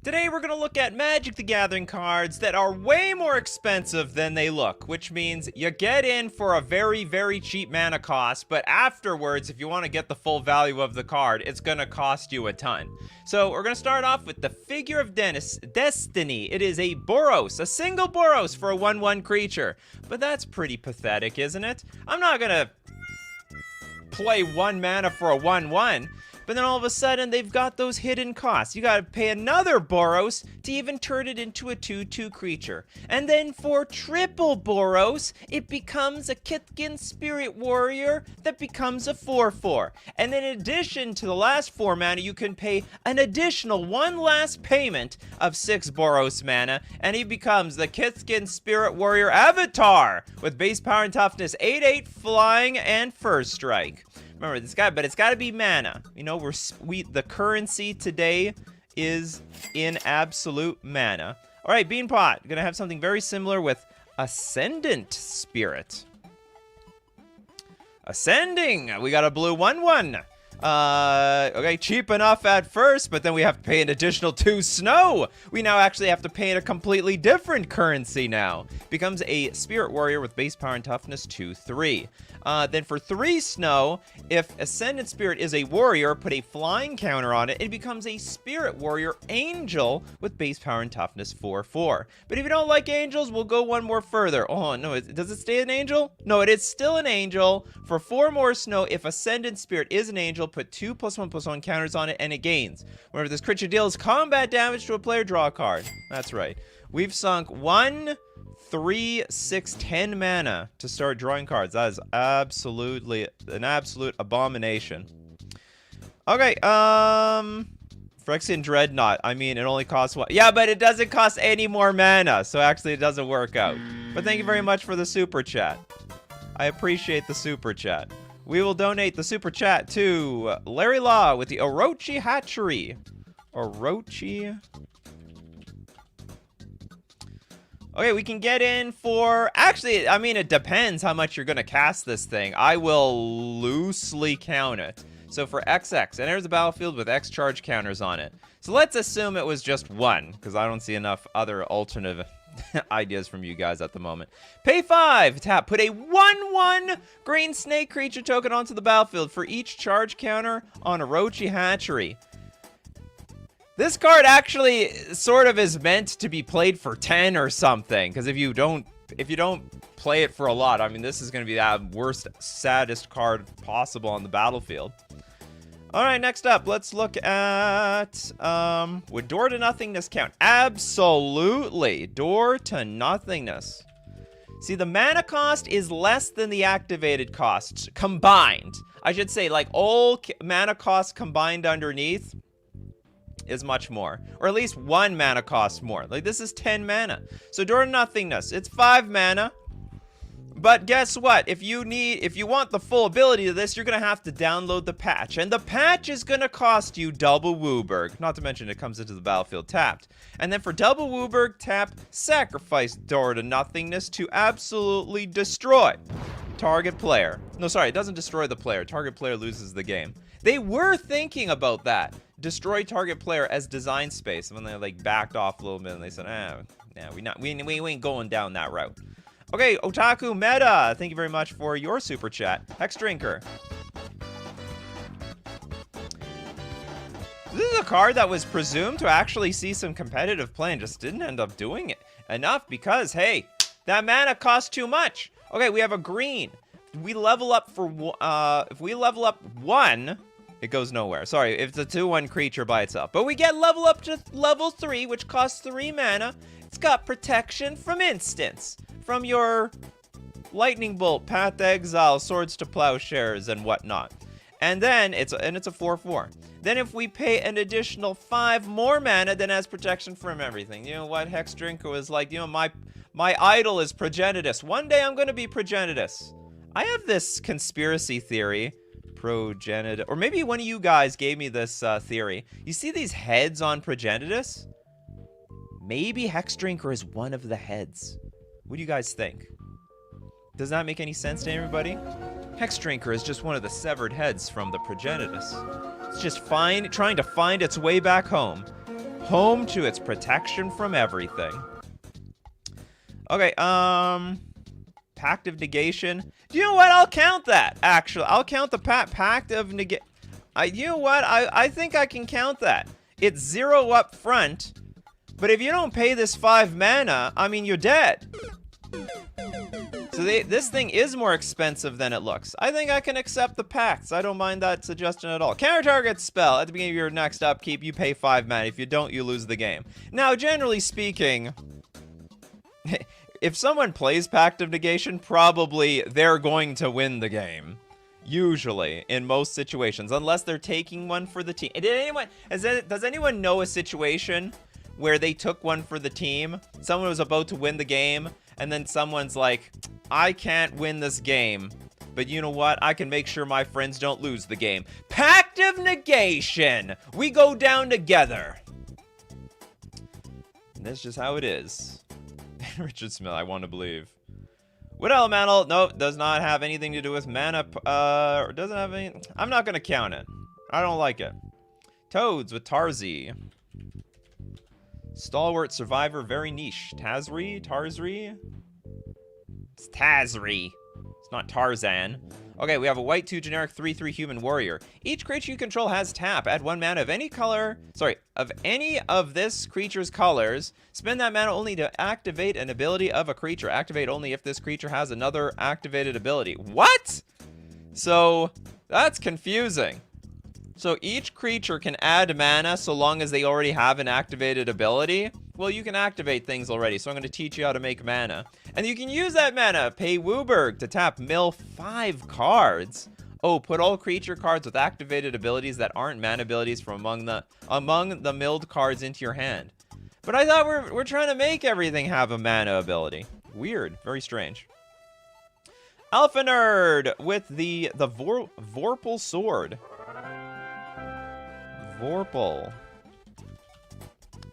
Today we're going to look at Magic the Gathering cards that are way more expensive than they look, which means you get in for a very, very cheap mana cost, but afterwards, if you want to get the full value of the card, it's going to cost you a ton. So we're going to start off with the Figure of Destiny. It is a Boros, a single Boros for a 1/1 creature, but that's pretty pathetic, isn't it? I'm not going to play 1 mana for a 1/1. But then all of a sudden, they've got those hidden costs. You gotta pay another Boros to even turn it into a 2/2 creature. And then for triple Boros, it becomes a Kithkin Spirit Warrior that becomes a 4/4. And then in addition to the last 4 mana, you can pay an additional one last payment of 6 Boros mana, and he becomes the Kithkin Spirit Warrior Avatar with base power and toughness 8/8 flying and first strike. Remember this guy, but it's got to be mana. You know, the currency today is in absolute mana. All right, Beanpot, gonna have something very similar with Ascendant Spirit. Ascending, we got a blue 1/1. Okay, cheap enough at first, but then we have to pay an additional 2 snow. We now actually have to pay in a completely different currency now. Becomes a Spirit Warrior with base power and toughness 2/3. Then for 3 snow, if Ascendant Spirit is a warrior, put a flying counter on it, it becomes a Spirit Warrior Angel with base power and toughness 4/4. But if you don't like angels, we'll go one more further. Oh, no, does it stay an angel? No, it is still an angel. For 4 more snow, if Ascendant Spirit is an angel, put 2 +1/+1 counters on it, and it gains. Whenever this creature deals combat damage to a player, draw a card. That's right. We've sunk 1, 3, 6, 10 mana to start drawing cards. That is absolutely an absolute abomination. Okay, Phyrexian Dreadnought. I mean, it only costs what? Yeah, but it doesn't cost any more mana, so actually it doesn't work out. But thank you very much for the super chat. I appreciate the super chat. We will donate the super chat to Larry Law with the Orochi Hatchery. Orochi. Okay, we can get in for... Actually, I mean, it depends how much you're going to cast this thing. I will loosely count it. So for XX, enters the battlefield with X charge counters on it. So let's assume it was just 1, because I don't see enough other alternative ideas from you guys at the moment. Pay 5, tap, put a 1/1 green snake creature token onto the battlefield for each charge counter on Orochi Hatchery. This card actually sort of is meant to be played for 10 or something, because if you don't play it for a lot, I mean, this is going to be the worst, saddest card possible on the battlefield. All right, next up, let's look at, would Door to Nothingness count? Absolutely, Door to Nothingness. See, the mana cost is less than the activated costs combined. I should say, like, all mana costs combined underneath is much more, or at least 1 mana cost more. Like, this is 10 mana. So Door to Nothingness, it's 5 mana. But guess what? If you want the full ability of this, you're gonna have to download the patch, and the patch is gonna cost you double Wooburg. Not to mention it comes into the battlefield tapped. And then for double Wooburg, tap, sacrifice Door to Nothingness to absolutely destroy target player. No, sorry, it doesn't destroy the player. Target player loses the game. They were thinking about that. Destroy target player as design space. And when they like backed off a little bit and they said, we ain't going down that route. Okay, Otaku Meta, thank you very much for your super chat. Hex Drinker. This is a card that was presumed to actually see some competitive play and just didn't end up doing it enough because, hey, that mana costs too much. Okay, we have a green. We level up for, if we level up 1, it goes nowhere. Sorry, if it's a 2/1 creature by itself. But we get level up to level 3, which costs 3 mana. It's got protection from instants. From your Lightning Bolt, Path to Exile, Swords to Plowshares, and whatnot. And then, it's a 4/4. Then if we pay an additional 5 more mana, then has protection from everything. You know what Hex Drinker was like? You know, my idol is Progenitus. One day I'm going to be Progenitus. I have this conspiracy theory. Progenitus. Or maybe one of you guys gave me this theory. You see these heads on Progenitus? Maybe Hex Drinker is one of the heads. What do you guys think? Does that make any sense to everybody? Hex Drinker is just one of the severed heads from the Progenitus. It's just trying to find its way back home. Home to its protection from everything. Okay, Pact of Negation. Do you know what? I'll count that, actually. I'll count the Pact of Negation. You know what? I think I can count that. It's 0 up front, but if you don't pay this 5 mana, I mean, you're dead. So this thing is more expensive than it looks. I think I can accept the pacts. I don't mind that suggestion at all. Counter target spell. At the beginning of your next upkeep, you pay 5 mana. If you don't, you lose the game. Now, generally speaking, if someone plays Pact of Negation, probably they're going to win the game. Usually, in most situations, unless they're taking one for the team. Does anyone know a situation where they took one for the team? Someone was about to win the game, and then someone's like, I can't win this game, but you know what? I can make sure my friends don't lose the game. Pact of Negation! We go down together. And that's just how it is. Richard Smith, I want to believe. Wood Elemental, nope, does not have anything to do with mana, or doesn't have any, I'm not going to count it. I don't like it. Toads with Tarzi. Stalwart Survivor, very niche. Tarzri? It's Tazri. It's not Tarzan. Okay, we have a white 2 generic 3/3 human warrior. Each creature you control has tap. Add 1 mana of any color. Sorry, of any of this creature's colors. Spend that mana only to activate an ability of a creature. Activate only if this creature has another activated ability. What? So, that's confusing. So each creature can add mana so long as they already have an activated ability. Well, you can activate things already, so I'm going to teach you how to make mana. And you can use that mana. Pay Wooburg to tap mill 5 cards. Oh, put all creature cards with activated abilities that aren't mana abilities from among the milled cards into your hand. But I thought we're trying to make everything have a mana ability. Weird. Very strange. Alpha Nerd with the Vorpal Sword. Vorpal.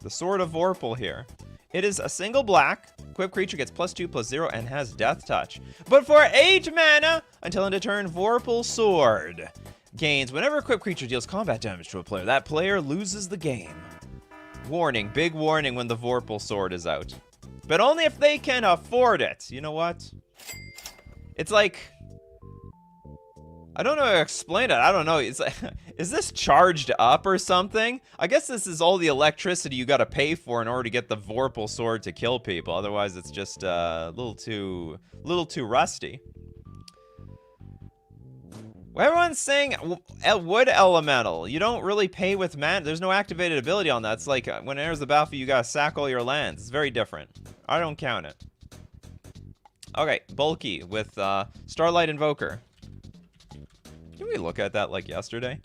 The Sword of Vorpal here. It is a single black. Equipped creature gets +2/+0 and has Death Touch. But for 8 mana, until end of turn, Vorpal Sword gains whenever equipped creature deals combat damage to a player, that player loses the game. Warning, big warning when the Vorpal Sword is out. But only if they can afford it. You know what? It's like, I don't know how to explain it. I don't know. It's like, is this charged up or something? I guess this is all the electricity you gotta pay for in order to get the Vorpal Sword to kill people. Otherwise, it's just a little too rusty. Well, everyone's saying Wood Elemental. You don't really pay with mana. There's no activated ability on that. It's like when it enters the battlefield, you gotta sack all your lands. It's very different. I don't count it. Okay, Bulky with Starlight Invoker. Did we look at that like yesterday?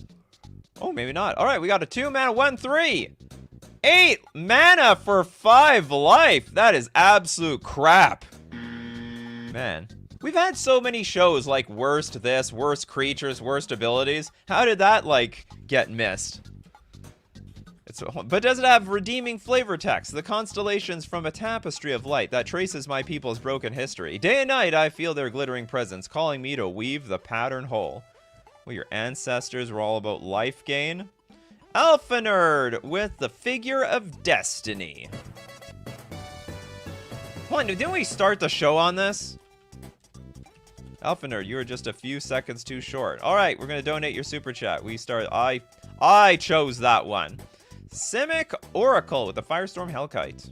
Oh, maybe not. All right, we got a 2 mana 1/3. 8 mana for 5 life. That is absolute crap. Man, we've had so many shows like worst this, worst creatures, worst abilities. How did that like get missed? But does it have redeeming flavor text? The constellations from a tapestry of light that traces my people's broken history. Day and night I feel their glittering presence, calling me to weave the pattern whole. Well, your ancestors were all about life gain. Alpha Nerd with the Figure of Destiny. Hold on, didn't we start the show on this? Alpha Nerd, you were just a few seconds too short. All right, we're going to donate your super chat. I chose that one. Simic Oracle with the Firestorm Hellkite.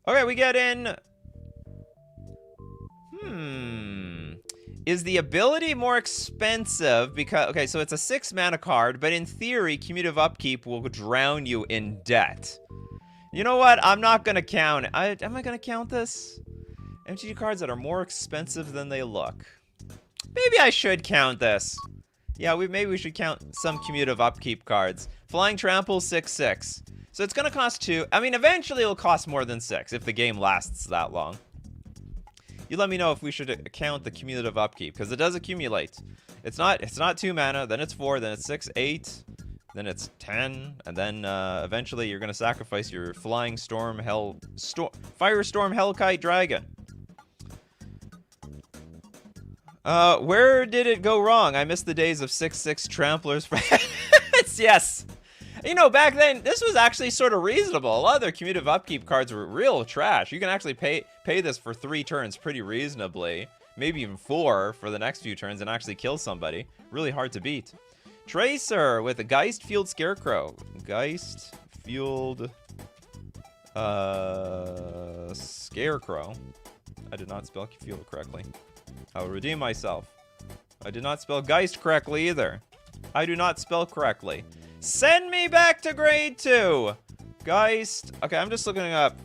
Okay, we get in... Is the ability more expensive because... Okay, so it's a 6 mana card, but in theory, cumulative upkeep will drown you in debt. You know what? I'm not going to count it. Am I going to count this? MTG cards that are more expensive than they look. Maybe I should count this. Yeah, maybe we should count some cumulative upkeep cards. Flying Trample, 6/6. So it's going to cost 2. I mean, eventually it'll cost more than 6 if the game lasts that long. You let me know if we should count the cumulative upkeep, because it does accumulate. It's not 2 mana, then it's 4, then it's 6, 8, then it's 10, and then eventually you're going to sacrifice your Flying Storm Firestorm Hellkite Dragon. Where did it go wrong? I missed the days of 6/6 tramplers. Yes. You know, back then, this was actually sort of reasonable. A lot of their cumulative upkeep cards were real trash. You can actually pay this for 3 turns pretty reasonably. Maybe even 4 for the next few turns and actually kill somebody. Really hard to beat. Tracer with a Geist-Fueled Scarecrow. Geist-Fueled... Scarecrow. I did not spell fuel correctly. I will redeem myself. I did not spell Geist correctly either. I do not spell correctly. Send me back to grade 2! Geist... Okay, I'm just looking up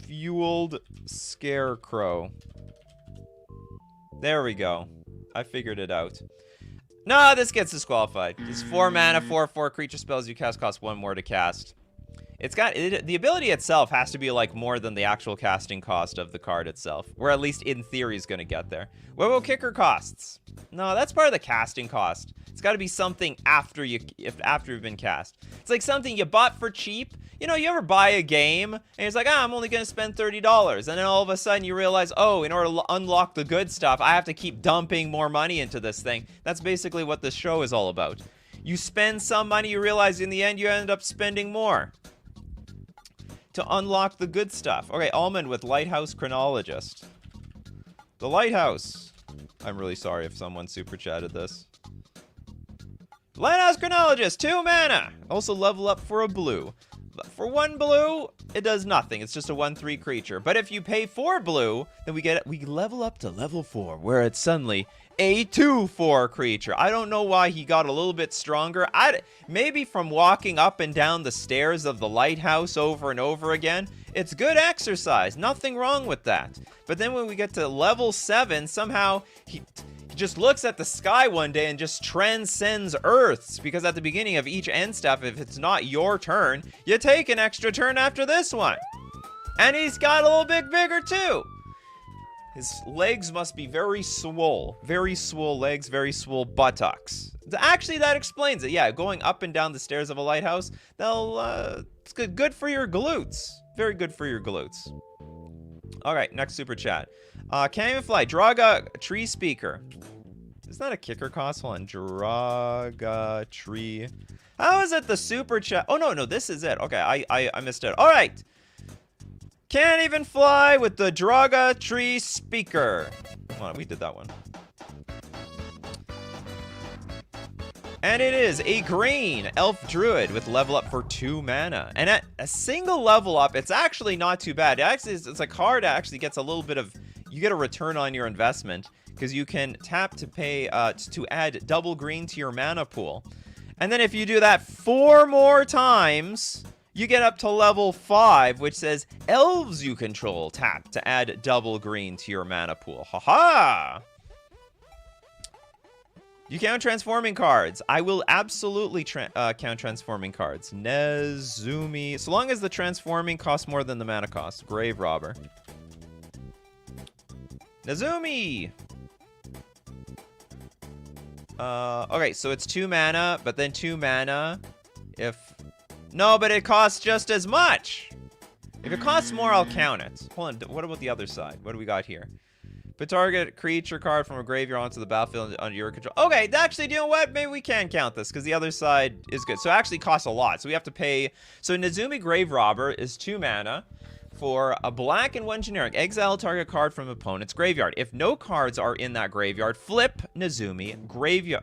Fueled Scarecrow. There we go. I figured it out. No, this gets disqualified. It's 4 mana, 4/4 creature spells you cast cost 1 more to cast. It's got the ability itself has to be like more than the actual casting cost of the card itself, or at least in theory is going to get there. What about kicker costs? No, that's part of the casting cost. It's got to be something after you've been cast. It's like something you bought for cheap. You know, you ever buy a game and it's like, I'm only going to spend $30, and then all of a sudden you realize, oh, in order to unlock the good stuff, I have to keep dumping more money into this thing. That's basically what this show is all about. You spend some money, you realize in the end you end up spending more to unlock the good stuff. Okay, Almond with Lighthouse Chronologist. The Lighthouse. I'm really sorry if someone super chatted this. Lighthouse Chronologist, 2 mana. Also level up for a blue. For 1 blue, it does nothing. It's just a 1/3 creature. But if you pay 4 blue, then we level up to level 4, where it's suddenly a 2/4 creature. I don't know why he got a little bit stronger. Maybe from walking up and down the stairs of the lighthouse over and over again. It's good exercise. Nothing wrong with that. But then when we get to level 7, somehow he just looks at the sky one day and just transcends Earths. Because at the beginning of each end step, if it's not your turn, you take an extra turn after this one. And he's got a little bit bigger too. His legs must be very swole. Very swole legs, very swole buttocks. Actually, that explains it. Yeah, going up and down the stairs of a lighthouse, it's good for your glutes. Very good for your glutes. All right, next super chat. Can't even fly. Draga Tree Speaker. Is that a kicker cost? Hold on. Draga Tree. How is it the super chat? Oh, no, this is it. Okay, I missed it. All right. Can't even fly with the Draga Tree Speaker. Come on, we did that one. And it is a green elf druid with level up for 2 mana. And at a single level up, it's actually not too bad. It's a card that actually gets a little bit of... You get a return on your investment because you can tap to pay to add double green to your mana pool. And then if you do that 4 more times... You get up to level 5, which says, elves you control, tap to add double green to your mana pool. Haha! You count transforming cards. I will absolutely count transforming cards. Nezumi. So long as the transforming costs more than the mana cost. Grave Robber. Nezumi! Okay, so it's 2 mana, but then 2 mana if... No, but it costs just as much. If it costs more, I'll count it. Hold on, what about the other side? What do we got here? Put target creature card from a graveyard onto the battlefield under your control. Okay, actually, you know what? Maybe we can count this, because the other side is good. So it actually costs a lot. So we have to pay... So Nezumi Grave Robber is 2 mana for a black and 1 generic. Exile target card from opponent's graveyard. If no cards are in that graveyard, flip Nezumi Grave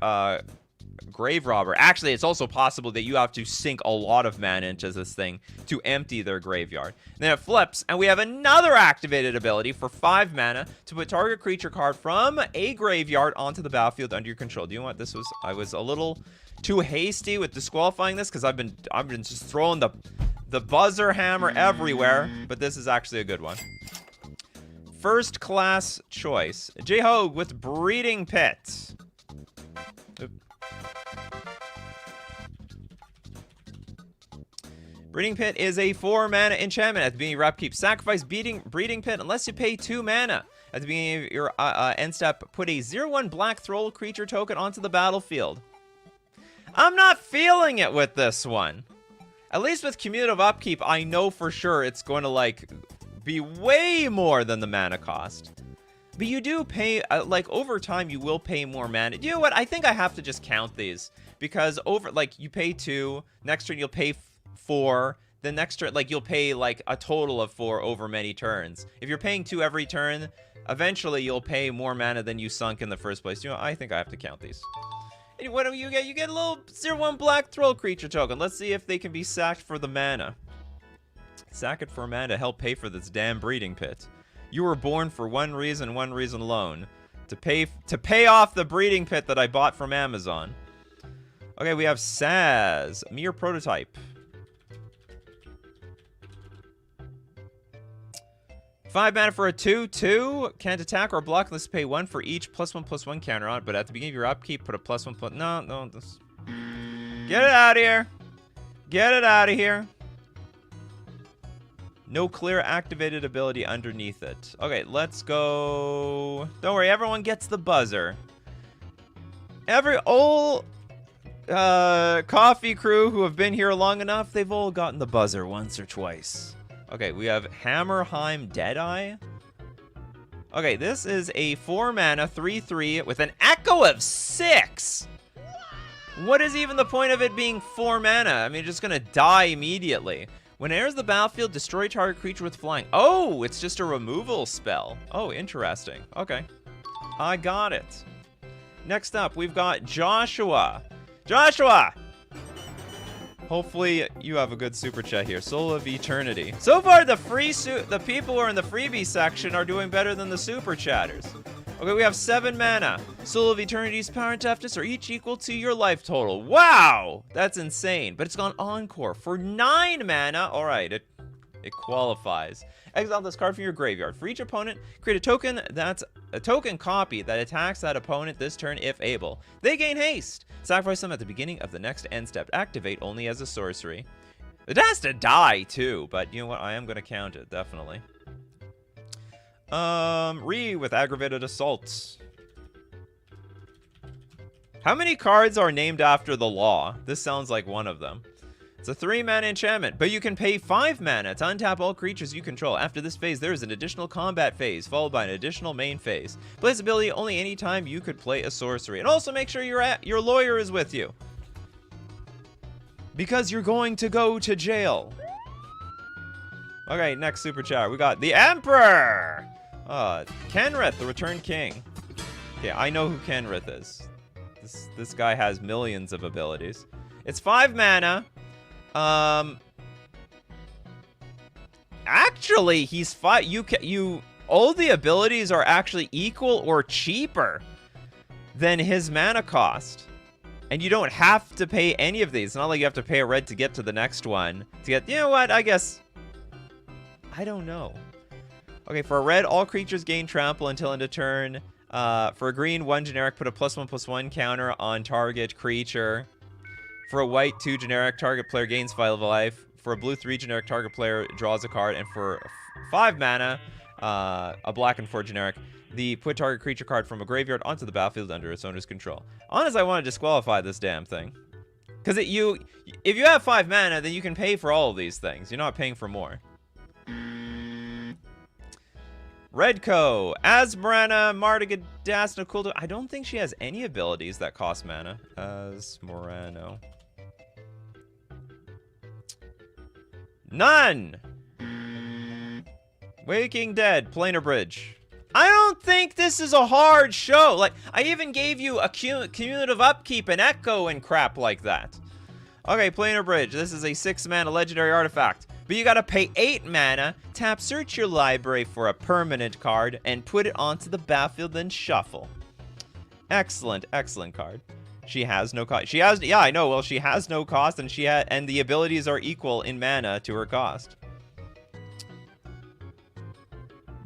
Robber. Actually, it's also possible that you have to sink a lot of mana into this thing to empty their graveyard. Then it flips, and we have another activated ability for 5 mana to put target creature card from a graveyard onto the battlefield under your control. Do you know what this was? I was a little too hasty with disqualifying this because I've been just throwing the buzzer hammer everywhere, but this is actually a good one. First class choice. J-Hogue with Breeding Pit. Breeding Pit is a 4 mana enchantment. At the beginning of your upkeep, sacrifice Breeding Pit unless you pay 2 mana. At the beginning of your end step, put a 0/1 black Troll creature token onto the battlefield. I'm not feeling it with this one. At least with cumulative upkeep, I know for sure it's going to like be way more than the mana cost. But you do pay, like, over time, you will pay more mana. You know what? I think I have to just count these. Because like, you pay 2. Next turn, you'll pay 4. The next turn, like, you'll pay, like, a total of 4 over many turns. If you're paying 2 every turn, eventually you'll pay more mana than you sunk in the first place. You know, I think I have to count these. And what do you get? You get a little 0/1 black troll creature token. Let's see if they can be sacked for the mana. Sack it for mana to help pay for this damn breeding pit. You were born for one reason alone. To pay off the breeding pit that I bought from Amazon. Okay, we have Saz. Mere prototype. 5 mana for a 2/2. Can't attack or block unless you pay 1 for each +1/+1 counter on it. But at the beginning of your upkeep, put a +1/+... No. This... Get it out of here. Get it out of here. No clear activated ability underneath it. Okay, let's go. Don't worry, everyone gets the buzzer. Every old coffee crew who have been here long enough, they've all gotten the buzzer once or twice. Okay, we have Hammerheim Deadeye. Okay, this is a 4 mana 3/3 with an echo of 6. What is even the point of it being 4 mana? I mean, it's just gonna die immediately. When it enters the battlefield, destroy target creature with flying. Oh, it's just a removal spell. Oh, interesting. Okay, I got it. Next up, we've got Joshua. Joshua! Hopefully you have a good super chat here. Soul of Eternity. So far, the people who are in the freebie section are doing better than the super chatters. Okay, we have 7 mana. Soul of Eternity's power and toughness are each equal to your life total. Wow! That's insane. But it's gone Encore for 9 mana. All right, it qualifies. Exile this card from your graveyard. For each opponent, create a token that's a token copy that attacks that opponent this turn if able. They gain haste. Sacrifice them at the beginning of the next end step. Activate only as a sorcery. It has to die too, but you know what? I am going to count it, definitely. Re with aggravated assault. How many cards are named after the law? This sounds like one of them. It's a 3 mana enchantment, but you can pay 5 mana to untap all creatures you control. After this phase, there is an additional combat phase, followed by an additional main phase. Play this ability only anytime you could play a sorcery. And also make sure your lawyer is with you, because you're going to go to jail. Okay, next super chat. We got the Emperor! Kenrith, the Returned King. Okay, I know who Kenrith is. This guy has millions of abilities. It's 5 mana. Actually, he's 5. All the abilities are actually equal or cheaper than his mana cost. And you don't have to pay any of these. It's not like you have to pay a red to get to the next one. To get, you know what, I guess... I don't know. Okay, for a red, all creatures gain trample until end of turn. For a green, 1 generic, put a +1/+1 counter on target creature. For a white, 2 generic, target player gains 5 life. For a blue, 3 generic, target player draws a card. And for 5 mana, a black and 4 generic, put target creature card from a graveyard onto the battlefield under its owner's control. Honestly, I want to disqualify this damn thing. Because if you have 5 mana, then you can pay for all of these things. You're not paying for more. Redco, Asmarana, Mardigadasna, Kuldo. I don't think she has any abilities that cost mana. Asmarano. None! Waking Dead, Planar Bridge. I don't think this is a hard show. Like, I even gave you a cumulative upkeep and echo and crap like that. Okay, Planar Bridge. This is a 6 mana legendary artifact. But you gotta pay 8 mana, search your library for a permanent card, and put it onto the battlefield, then shuffle. Excellent, excellent card. She has no cost. Yeah, I know. Well, she has no cost, and and the abilities are equal in mana to her cost.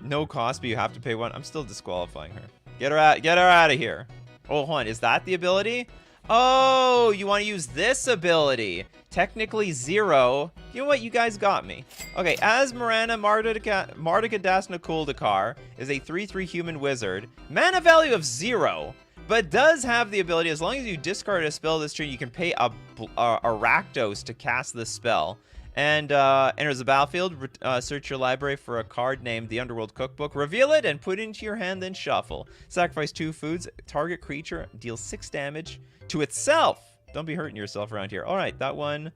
No cost, but you have to pay 1. I'm still disqualifying her. Get her out of here. Oh, hold on. Is that the ability? Oh, you want to use this ability. Technically 0. You know what? You guys got me. Okay, Asmarana Mardigadasna Kuldakar is a 3/3 human wizard. Mana value of 0, but does have the ability, as long as you discard a spell this turn, you can pay a Rakdos to cast this spell. And enters the battlefield. Search your library for a card named the Underworld Cookbook. Reveal it and put it into your hand, then shuffle. Sacrifice 2 foods. Target creature deals 6 damage to itself. Don't be hurting yourself around here. All right, that one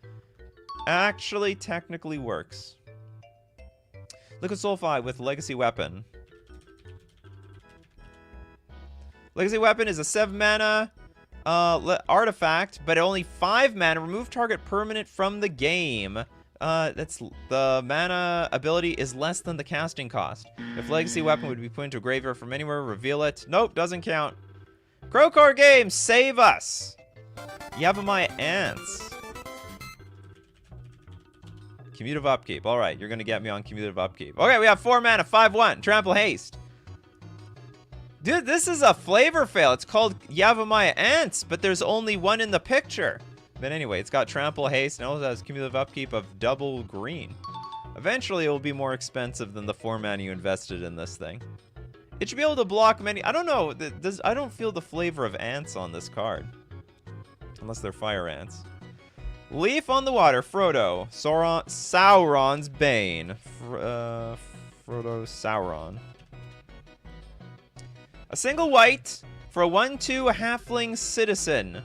actually technically works. Liquid Sulfide with Legacy Weapon. Legacy Weapon is a 7 mana artifact, but only 5 mana. Remove target permanent from the game. That's the mana ability is less than the casting cost. If Legacy Weapon would be put into a graveyard from anywhere, reveal it. Nope, doesn't count. Crowcore Games, save us! Yavimaya Ants. Commutative Upkeep. Alright, you're gonna get me on Commutative Upkeep. Okay, we have 4 mana, 5/1. Trample Haste. Dude, this is a flavor fail. It's called Yavimaya Ants, but there's only one in the picture. But anyway, it's got Trample Haste and also has Cumulative Upkeep of double green. Eventually, it will be more expensive than the 4 mana you invested in this thing. It should be able to block many... I don't know. I don't feel the flavor of ants on this card. Unless they're fire ants. Leaf on the Water. Frodo. Sauron's Bane. Frodo Sauron. A single white for a 1/2 halfling citizen.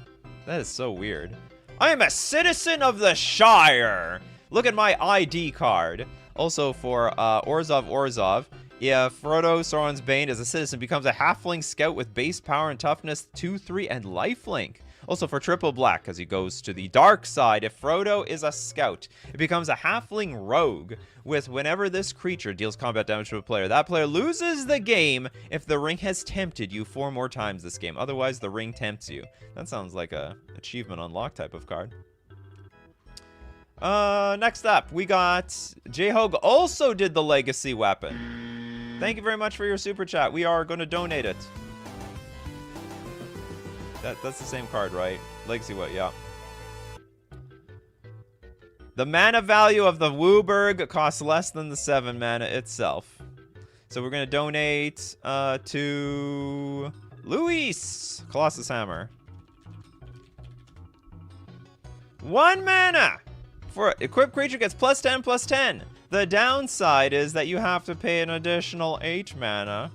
That is so weird. I am a citizen of the Shire. Look at my ID card. Also for Orzhov. Yeah, Frodo, Sauron's Bane, as a citizen, becomes a halfling scout with base power and toughness 2/3 and lifelink. Also for triple black, because he goes to the dark side. If Frodo is a scout, it becomes a halfling rogue with whenever this creature deals combat damage to a player. That player loses the game if the ring has tempted you 4 more times this game. Otherwise, the ring tempts you. That sounds like a achievement unlock type of card. Next up, we got J-Hogue also did the Legacy Weapon. Thank you very much for your super chat. We are going to donate it. That's the same card, right? Legacy what? Yeah. The mana value of the Wooburg costs less than the 7 mana itself. So we're going to donate to Luis. Colossus Hammer. 1 mana! For equipped creature gets +10/+10. The downside is that you have to pay an additional 8 mana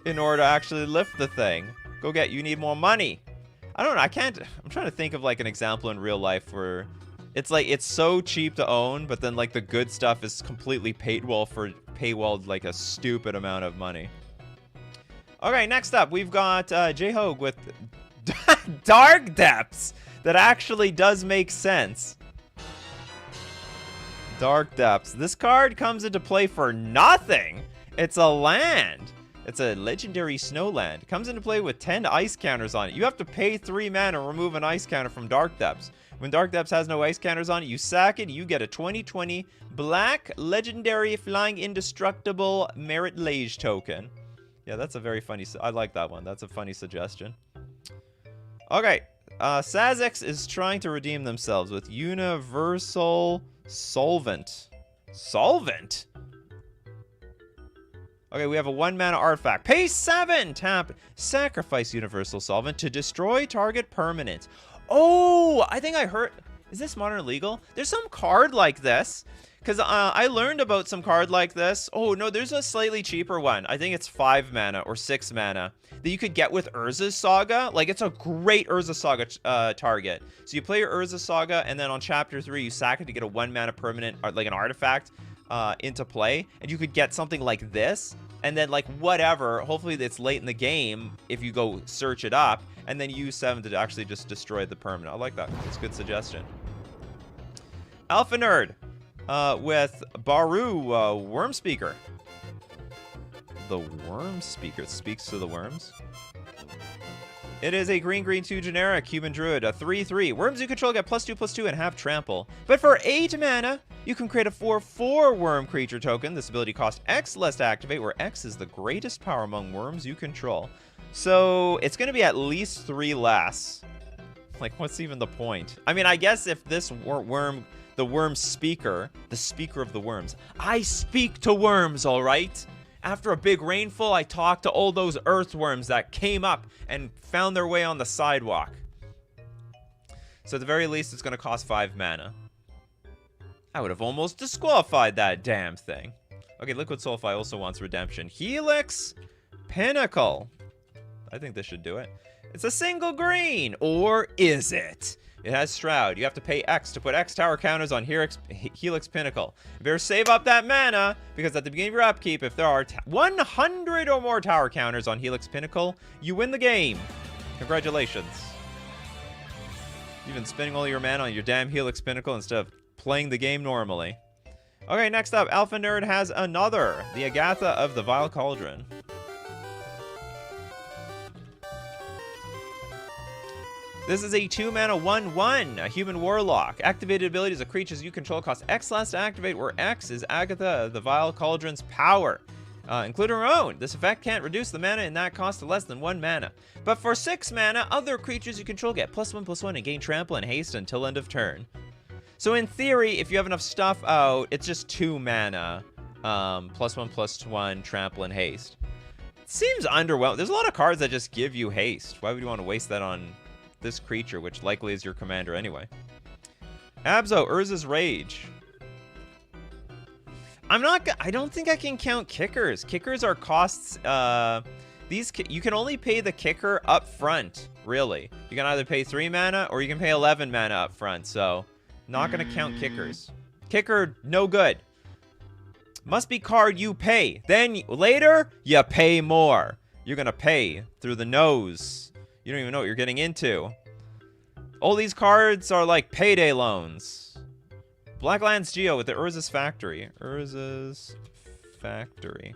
in order to actually lift the thing. Go get, you need more money. I don't know, I'm trying to think of like an example in real life where it's like, it's so cheap to own, but then like the good stuff is completely paywalled like a stupid amount of money. Okay, next up, we've got J-Hogue with Dark Depths. That actually does make sense. Dark Depths. This card comes into play for nothing. It's a land. It's a legendary snow land. It comes into play with 10 ice counters on it. You have to pay 3 mana to remove an ice counter from Dark Depths. When Dark Depths has no ice counters on it, you sack it, you get a 20/20 black legendary flying indestructible Merit Lage token. Yeah, that's a very funny... I like that one. That's a funny suggestion. Okay. Sazix is trying to redeem themselves with Universal Solvent. Solvent? Okay, we have a 1 mana artifact. Pay 7! Tap. Sacrifice Universal Solvent to destroy target permanent. Oh, I think I heard... Is this Modern Legal? There's some card like this. Because I learned about some card like this. Oh, no, there's a slightly cheaper one. I think it's 5 mana or 6 mana that you could get with Urza's Saga. Like, it's a great Urza Saga target. So you play your Urza Saga, and then on Chapter 3, you sack it to get a 1 mana permanent, like an artifact, into play. And you could get something like this. And then, like, whatever, hopefully it's late in the game if you go search it up. And then use 7 to actually just destroy the permanent. I like that. That's a good suggestion. Alpha Nerd. With Baru, Worm Speaker. The Worm Speaker speaks to the worms. It is a green 2 generic human druid, a 3/3. Worms you control get +2/+2 and have trample. But for 8 mana, you can create a 4/4 worm creature token. This ability costs X less to activate, where X is the greatest power among worms you control. So it's going to be at least 3 less. Like, what's even the point? I mean, I guess if this worm... The worm speaker, the speaker of the worms. I speak to worms, all right? After a big rainfall, I talked to all those earthworms that came up and found their way on the sidewalk. So at the very least, it's going to cost 5 mana. I would have almost disqualified that damn thing. Okay, Liquid Soulfire also wants redemption. Helix Pinnacle. I think this should do it. It's a single green, or is it? It has Shroud. You have to pay X to put X tower counters on Helix Pinnacle. You better save up that mana, because at the beginning of your upkeep, if there are 100 or more tower counters on Helix Pinnacle, you win the game. Congratulations. You've been spending all your mana on your damn Helix Pinnacle instead of playing the game normally. Okay, next up, Alpha Nerd has another, the Agatha of the Vile Cauldron. This is a 2-mana 1/1, a human warlock. Activated abilities of creatures you control cost X less to activate, where X is Agatha of the Vile Cauldron's power, including her own. This effect can't reduce the mana in that cost to less than 1 mana. But for 6 mana, other creatures you control get +1/+1 and gain trample and haste until end of turn. So in theory, if you have enough stuff out, it's just 2 mana, +1/+1, trample and haste. It seems underwhelming. There's a lot of cards that just give you haste. Why would you want to waste that on this creature, which likely is your commander anyway? Abzo, Urza's Rage. I don't think I can count kickers. Kickers are costs, you can only pay the kicker up front, really. You can either pay 3 mana or you can pay 11 mana up front, so not gonna count kickers. Kicker, no good. Must be card you pay. Then later, you pay more. You're gonna pay through the nose. You don't even know what you're getting into. All these cards are like payday loans. Blacklands Geo with the Urza's Factory. Urza's Factory.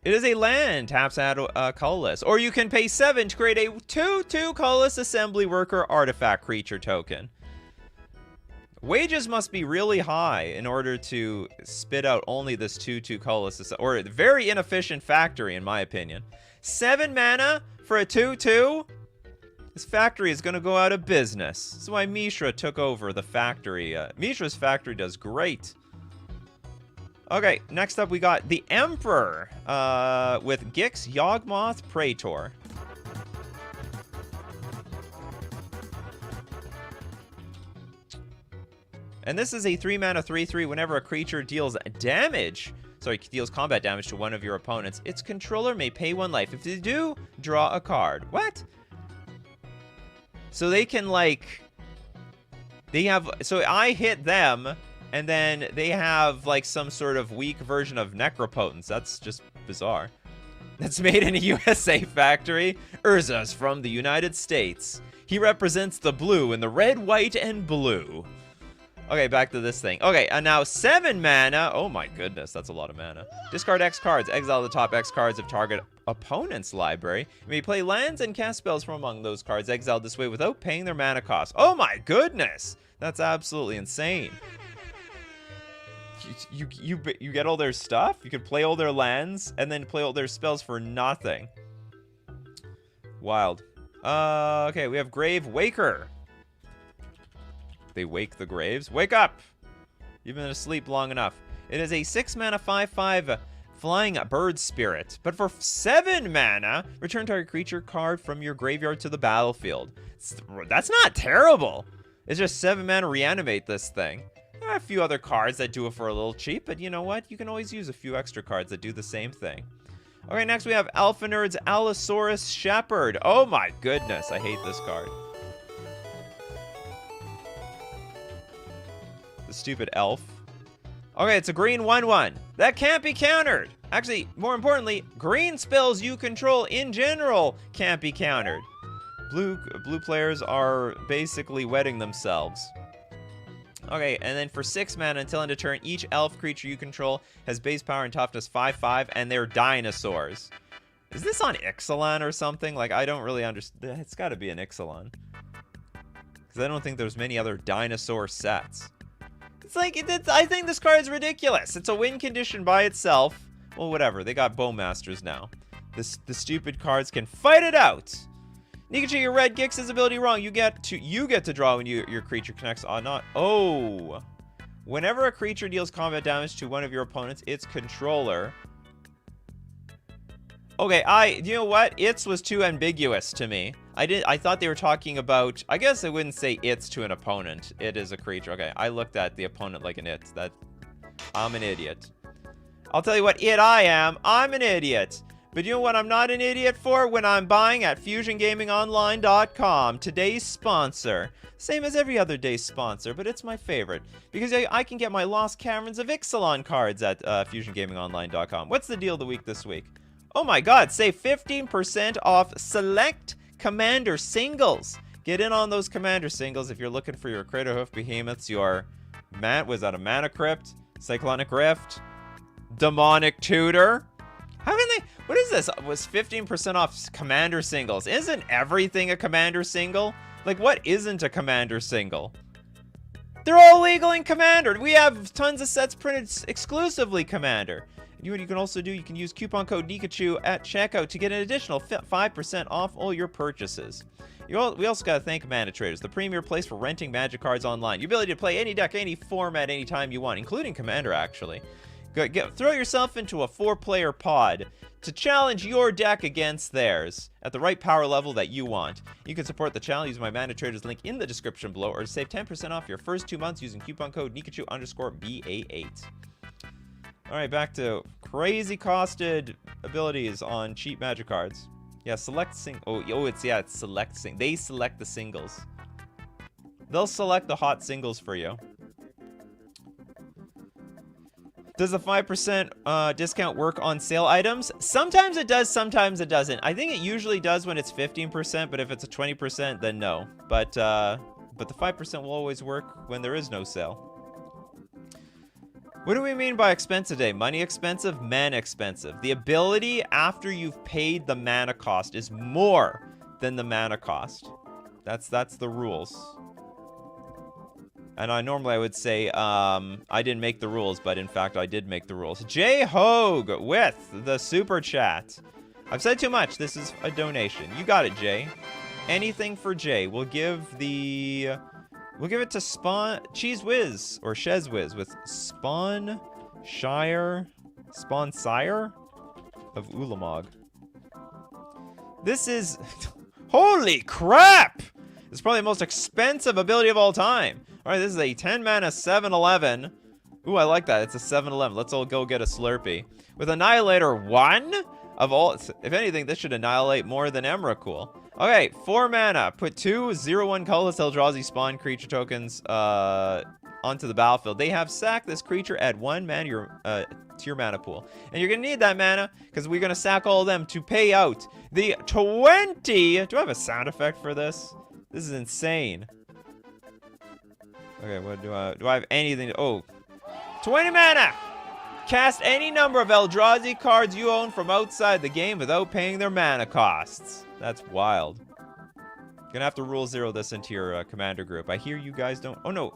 It is a land, taps add colorless. Or you can pay 7 to create a 2/2 colorless assembly worker artifact creature token. Wages must be really high in order to spit out only this 2/2 colorless, or a very inefficient factory, in my opinion. 7 mana for a 2/2? This factory is going to go out of business. This is why Mishra took over the factory. Mishra's factory does great. Okay, next up we got the Emperor with Gix, Yawgmoth, Praetor. And this is a 3-mana 3/3. Whenever a creature deals combat damage to one of your opponents, its controller may pay 1 life. If they do, draw a card. What? So they can, like, so I hit them, and then they have, like, some sort of weak version of Necropotence. That's just bizarre. That's made in a USA factory. Urza's from the United States. He represents the blue in the red, white, and blue. Okay, back to this thing. Okay, and now 7 mana. Oh my goodness, that's a lot of mana. Discard X cards. Exile the top X cards of target opponent's library. You may play lands and cast spells from among those cards exiled this way without paying their mana cost. Oh my goodness, that's absolutely insane. You get all their stuff. You could play all their lands and then play all their spells for nothing. Wild. Okay, we have Grave Waker. They wake the graves. Wake up! You've been asleep long enough. It is a 6-mana 5/5 flying bird spirit. But for 7 mana, return target creature card from your graveyard to the battlefield. That's not terrible. It's just 7 mana reanimate this thing. There are a few other cards that do it for a little cheap, but you know what? You can always use a few extra cards that do the same thing. Okay, next we have Alpha Nerd's Allosaurus Shepherd. Oh my goodness, I hate this card. Stupid elf. Okay, it's a green 1/1. That can't be countered. Actually, more importantly, green spells you control in general can't be countered. Blue players are basically wetting themselves. Okay, and then for 6 mana until end of turn, each elf creature you control has base power and toughness 5/5, and they're dinosaurs. Is this on Ixalan or something? Like, I don't really understand. It's got to be an Ixalan. Because I don't think there's many other dinosaur sets. It's like, I think this card is ridiculous. It's a win condition by itself. Well, whatever. They got Bowmasters now. The stupid cards can fight it out. Nikachu, your red Gix's ability wrong. You get to draw when your creature connects on not. Oh. Whenever a creature deals combat damage to one of your opponents, its controller. Okay, you know what? Its was too ambiguous to me. I thought they were talking about, I guess I wouldn't say it's to an opponent. It is a creature. Okay, I looked at the opponent like an it. I'm an idiot. I'll tell you what it I am. I'm an idiot. But you know what I'm not an idiot for? When I'm buying at FusionGamingOnline.com, today's sponsor. Same as every other day's sponsor, but it's my favorite. Because I can get my Lost Caverns of Ixalan cards at FusionGamingOnline.com. What's the deal of the week this week? Oh my god, save 15% off select Commander singles. Get in on those Commander singles if you're looking for your Craterhoof Behemoths, your was that a Mana Crypt, Cyclonic Rift, Demonic Tutor. Haven't they? What is this? Was 15% off Commander singles? Isn't everything a Commander single? Like, what isn't a Commander single? They're all legal in Commander. We have tons of sets printed exclusively Commander. You know what you can also do? You can use coupon code Nikachu at checkout to get an additional 5% off all your purchases. We also got to thank Mana Traders, the premier place for renting Magic cards online. Your ability to play any deck, any format, anytime you want, including Commander, actually. Throw yourself into a 4-player pod to challenge your deck against theirs at the right power level that you want. You can support the channel using my Mana Traders link in the description below, or save 10% off your first 2 months using coupon code Nikachu_BA8. Alright, back to crazy costed abilities on cheap Magic cards. Yeah, select it's select sing. They select the singles. They'll select the hot singles for you. Does the 5% discount work on sale items? Sometimes it does, sometimes it doesn't. I think it usually does when it's 15%, but if it's a 20%, then no. But the 5% will always work when there is no sale. What do we mean by expensive today? Money expensive, mana expensive. The ability after you've paid the mana cost is more than the mana cost. That's the rules. And normally I would say I didn't make the rules, but in fact I did make the rules. J Hogue with the super chat. I've said too much. This is a donation. You got it, Jay. Anything for Jay. We'll give it to Spawn Cheese Whiz or Shez Whiz with Spawn Sire of Ulamog. This is holy crap! It's probably the most expensive ability of all time. All right, this is a 10 mana 7/11. Ooh, I like that. It's a 7/11. Let's all go get a Slurpee with Annihilator 1 of all. If anything, this should annihilate more than Emrakul. Okay, 4 mana. Put 2 0/1 colorless Eldrazi spawn creature tokens onto the battlefield. They have sack this creature, add 1 mana to your mana pool. And you're going to need that mana because we're going to sack all of them to pay out the 20. Do I have a sound effect for this? This is insane. Okay, what do I have anything to, oh. 20 mana! Cast any number of Eldrazi cards you own from outside the game without paying their mana costs. That's wild. Gonna have to rule 0 this into your commander group. I hear you guys don't... Oh, no.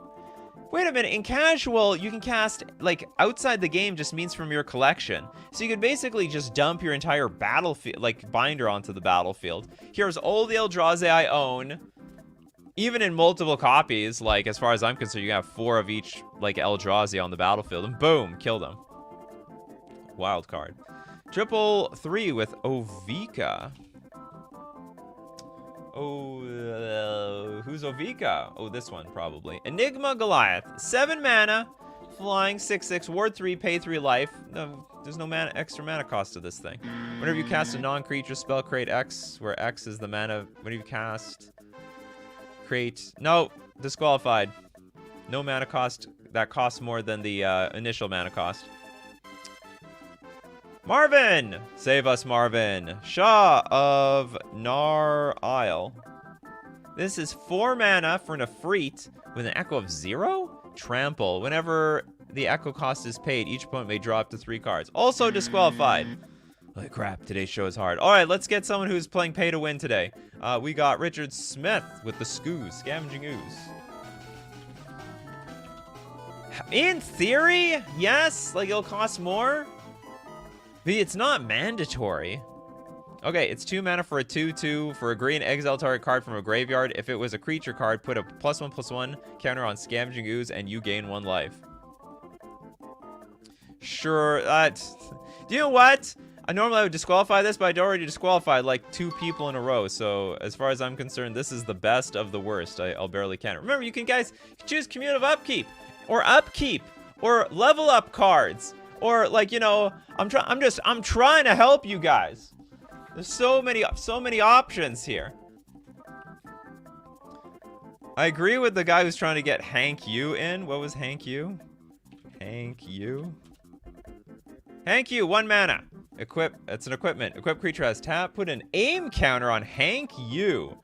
Wait a minute. In casual, you can cast, like, outside the game just means from your collection. So you could basically just dump your entire battlefield, like, binder onto the battlefield. Here's all the Eldrazi I own. Even in multiple copies, like, as far as I'm concerned, you have 4 of each, like, Eldrazi on the battlefield. And boom, kill them. Wild card. 3/3 with Ovika. Oh, who's Ovika? Oh, this one, probably. Enigma Goliath. 7 mana, flying, 6/6, ward 3, pay 3 life. No, there's no mana, extra mana cost to this thing. Whenever you cast a non-creature spell, create X, where X is the mana. Whenever you cast... Create... No, disqualified. No mana cost that costs more than the initial mana cost. Marvin! Save us, Marvin. Shah of Nar Isle. This is 4 mana for an Efreet with an echo of 0? Trample. Whenever the echo cost is paid, each opponent may draw up to 3 cards. Also disqualified. Holy crap, today's show is hard. All right, let's get someone who's playing pay to win today. We got Richard Smith with the Scavenging Ooze. In theory, yes, like it'll cost more. But it's not mandatory. Okay, it's 2 mana for a 2/2 for a green exile target card from a graveyard. If it was a creature card, put a +1/+1 counter on Scavenging Ooze and you gain 1 life. Sure, do you know what? Normally I would disqualify this, but I'd already disqualified like 2 people in a row. So as far as I'm concerned, this is the best of the worst. I'll barely count it. Remember, you can guys choose cumulative upkeep or level up cards or like, you know, I'm trying to help you guys. There's so many options here. I agree with the guy who's trying to get Hank Yu in. What was Hank Yu? Hank Yu? Hank Yu, 1 mana. Equip, it's an equipment. Equip creature has tap. Put an aim counter on Hank Yu.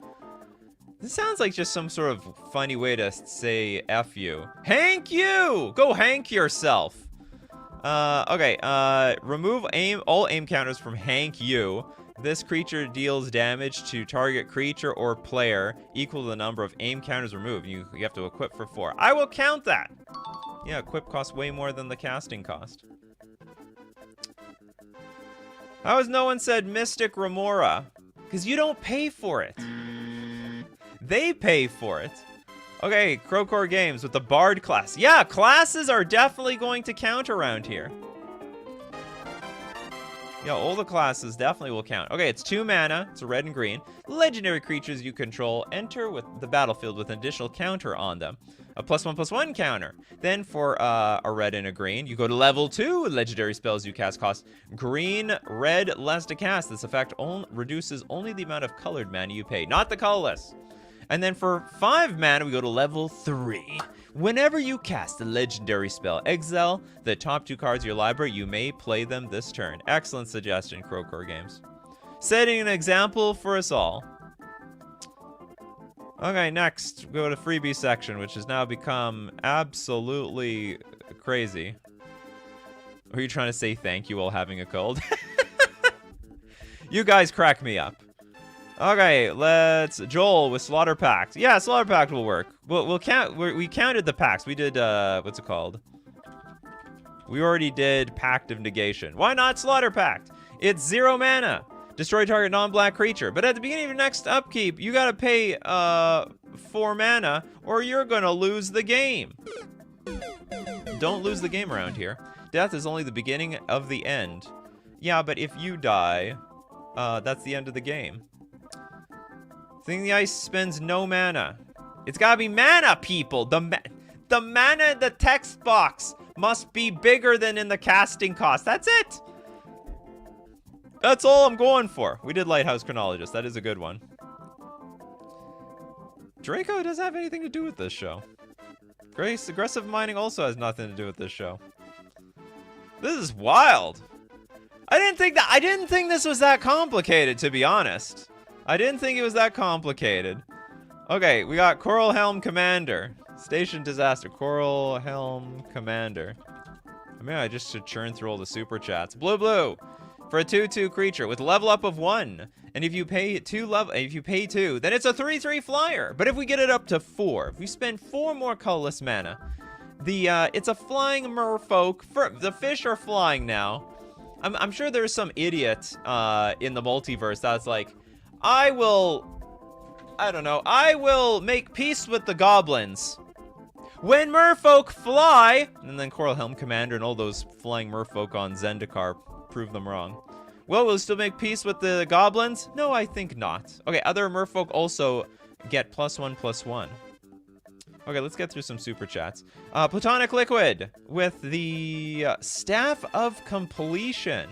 This sounds like just some sort of funny way to say F you. Hank Yu! Go Hank yourself. Okay, remove all aim counters from Hank Yu. This creature deals damage to target creature or player equal to the number of aim counters removed. You have to equip for 4. I will count that. Yeah, equip costs way more than the casting cost. How has no one said Mystic Remora? Because you don't pay for it. They pay for it. Okay, Crowcore Games with the Bard class. Yeah, classes are definitely going to count around here. Yeah, all the classes definitely will count. Okay, it's 2 mana. It's a red and green. Legendary creatures you control enter with the battlefield with an additional counter on them. A +1/+1 counter. Then for a red and a green, you go to level 2. Legendary spells you cast cost green, red, less to cast. This effect reduces only the amount of colored mana you pay, not the colorless. And then for 5 mana, we go to level 3. Whenever you cast a legendary spell, exile the top 2 cards of your library. You may play them this turn. Excellent suggestion, Crowcore Games. Setting an example for us all. Okay, next, we go to freebie section, which has now become absolutely crazy. Are you trying to say thank you while having a cold? You guys crack me up. Okay, let's Joel with Slaughter Pact. Yeah, Slaughter Pact will work. We'll count. We counted the pacts. We did what's it called? We already did Pact of Negation. Why not Slaughter Pact? It's 0 mana. Destroy target non-black creature. But at the beginning of your next upkeep, you gotta pay 4 mana, or you're gonna lose the game. Don't lose the game around here. Death is only the beginning of the end. Yeah, but if you die, that's the end of the game. Thing the Ice spends no mana. It's gotta be mana, people. The mana in the text box must be bigger than in the casting cost. That's it. That's all I'm going for. We did Lighthouse Chronologist. That is a good one. Draco doesn't have anything to do with this show. Grace, aggressive mining also has nothing to do with this show. This is wild. I didn't think this was that complicated, to be honest. I didn't think it was that complicated. Okay, we got Coral Helm Commander. Station Disaster. Coral Helm Commander. I mean, I just should churn through all the super chats. Blue. For a 2/2 creature with level up of 1. And if you pay 2, then it's a 3/3 flyer. But if we get it up to 4, if we spend 4 more colorless mana, it's a flying merfolk. The fish are flying now. I'm sure there's some idiot in the multiverse that's like, I will make peace with the goblins. When merfolk fly, and then Coral Helm Commander and all those flying merfolk on Zendikar prove them wrong. Well, we'll still make peace with the goblins? No, I think not. Okay, other merfolk also get +1/+1. Okay, let's get through some super chats. Platonic Liquid with the Staff of Completion.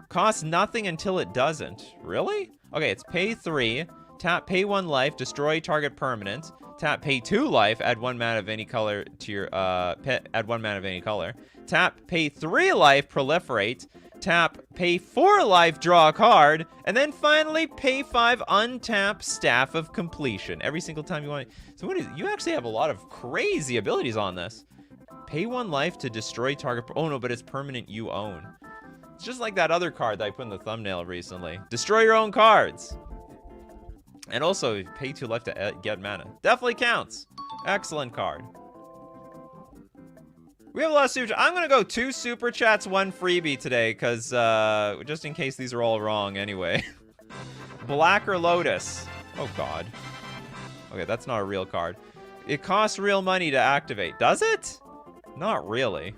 Costs nothing until it doesn't. Really? Okay, it's pay 3, tap, pay 1 life, destroy target permanent. Tap, pay 2 life, add 1 mana of any color to your add 1 mana of any color. Tap, pay 3 life, proliferate. Tap, pay 4 life, draw a card, and then finally pay 5, untap Staff of Completion. Every single time you want it. So you actually have a lot of crazy abilities on this. Pay 1 life to destroy target. Oh no, but it's permanent you own. It's just like that other card that I put in the thumbnail recently. Destroy your own cards. And also, pay 2 life to get mana. Definitely counts. Excellent card. We have a lot of super chats. I'm going to go 2 super chats, 1 freebie today, because just in case these are all wrong anyway. Blacker Lotus. Oh, God. Okay, that's not a real card. It costs real money to activate. Does it? Not really.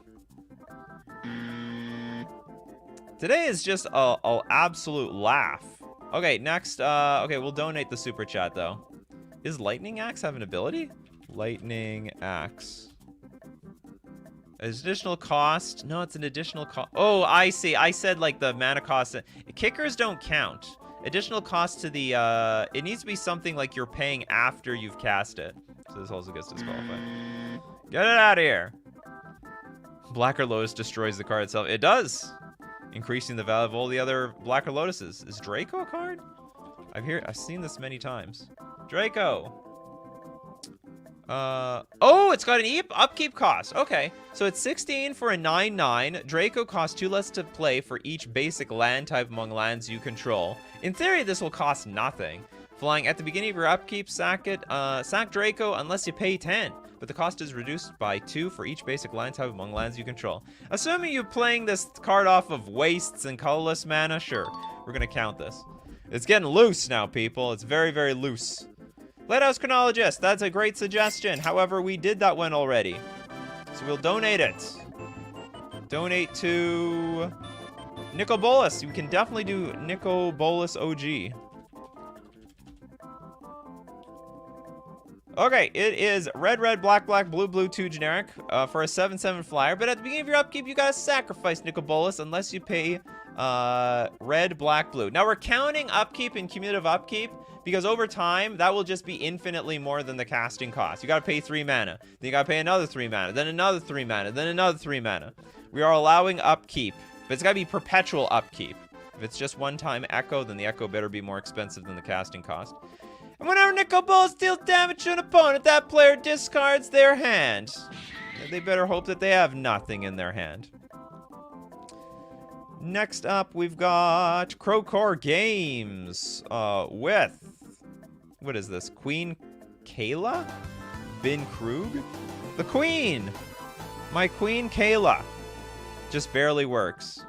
Today is just a absolute laugh. Okay, next, okay, we'll donate the super chat, though. Is Lightning Axe have an ability? Lightning Axe. Additional cost? No, it's an additional cost. Oh, I see. I said, like, the mana cost. Kickers don't count. Additional cost to the, it needs to be something like you're paying after you've cast it. So this also gets disqualified. Get it out of here. Blacker Lotus destroys the card itself. It does. Increasing the value of all the other Blacker Lotuses. Is Draco a card? I've seen this many times. Draco. Oh, it's got an upkeep cost. Okay, so it's 16 for a 9/9. Draco costs 2 less to play for each basic land type among lands you control. In theory, this will cost nothing. Flying at the beginning of your upkeep, sack Draco unless you pay 10. But the cost is reduced by 2 for each basic land type among lands you control. Assuming you're playing this card off of wastes and colorless mana, sure, we're gonna count this. It's getting loose now, people. It's very, very loose. Lighthouse Chronologist, that's a great suggestion. However, we did that one already. So we'll donate it. Donate to Nico Bolas. You can definitely do Nico Bolas OG. Okay, it is red, red, black, black, blue, blue, 2 generic for a 7/7 flyer. But at the beginning of your upkeep, you gotta sacrifice Nico Bolas unless you pay red, black, blue. Now we're counting upkeep and cumulative upkeep because over time, that will just be infinitely more than the casting cost. You gotta pay 3 mana, then you gotta pay another 3 mana, then another 3 mana, then another 3 mana. We are allowing upkeep, but it's gotta be perpetual upkeep. If it's just one-time echo, then the echo better be more expensive than the casting cost. And whenever Nico Bolas deals damage to an opponent, that player discards their hand. They better hope that they have nothing in their hand. Next up, we've got Crowcore Games with, what is this, Queen Kayla? Bin Krug? The Queen! My Queen Kayla. Just barely works.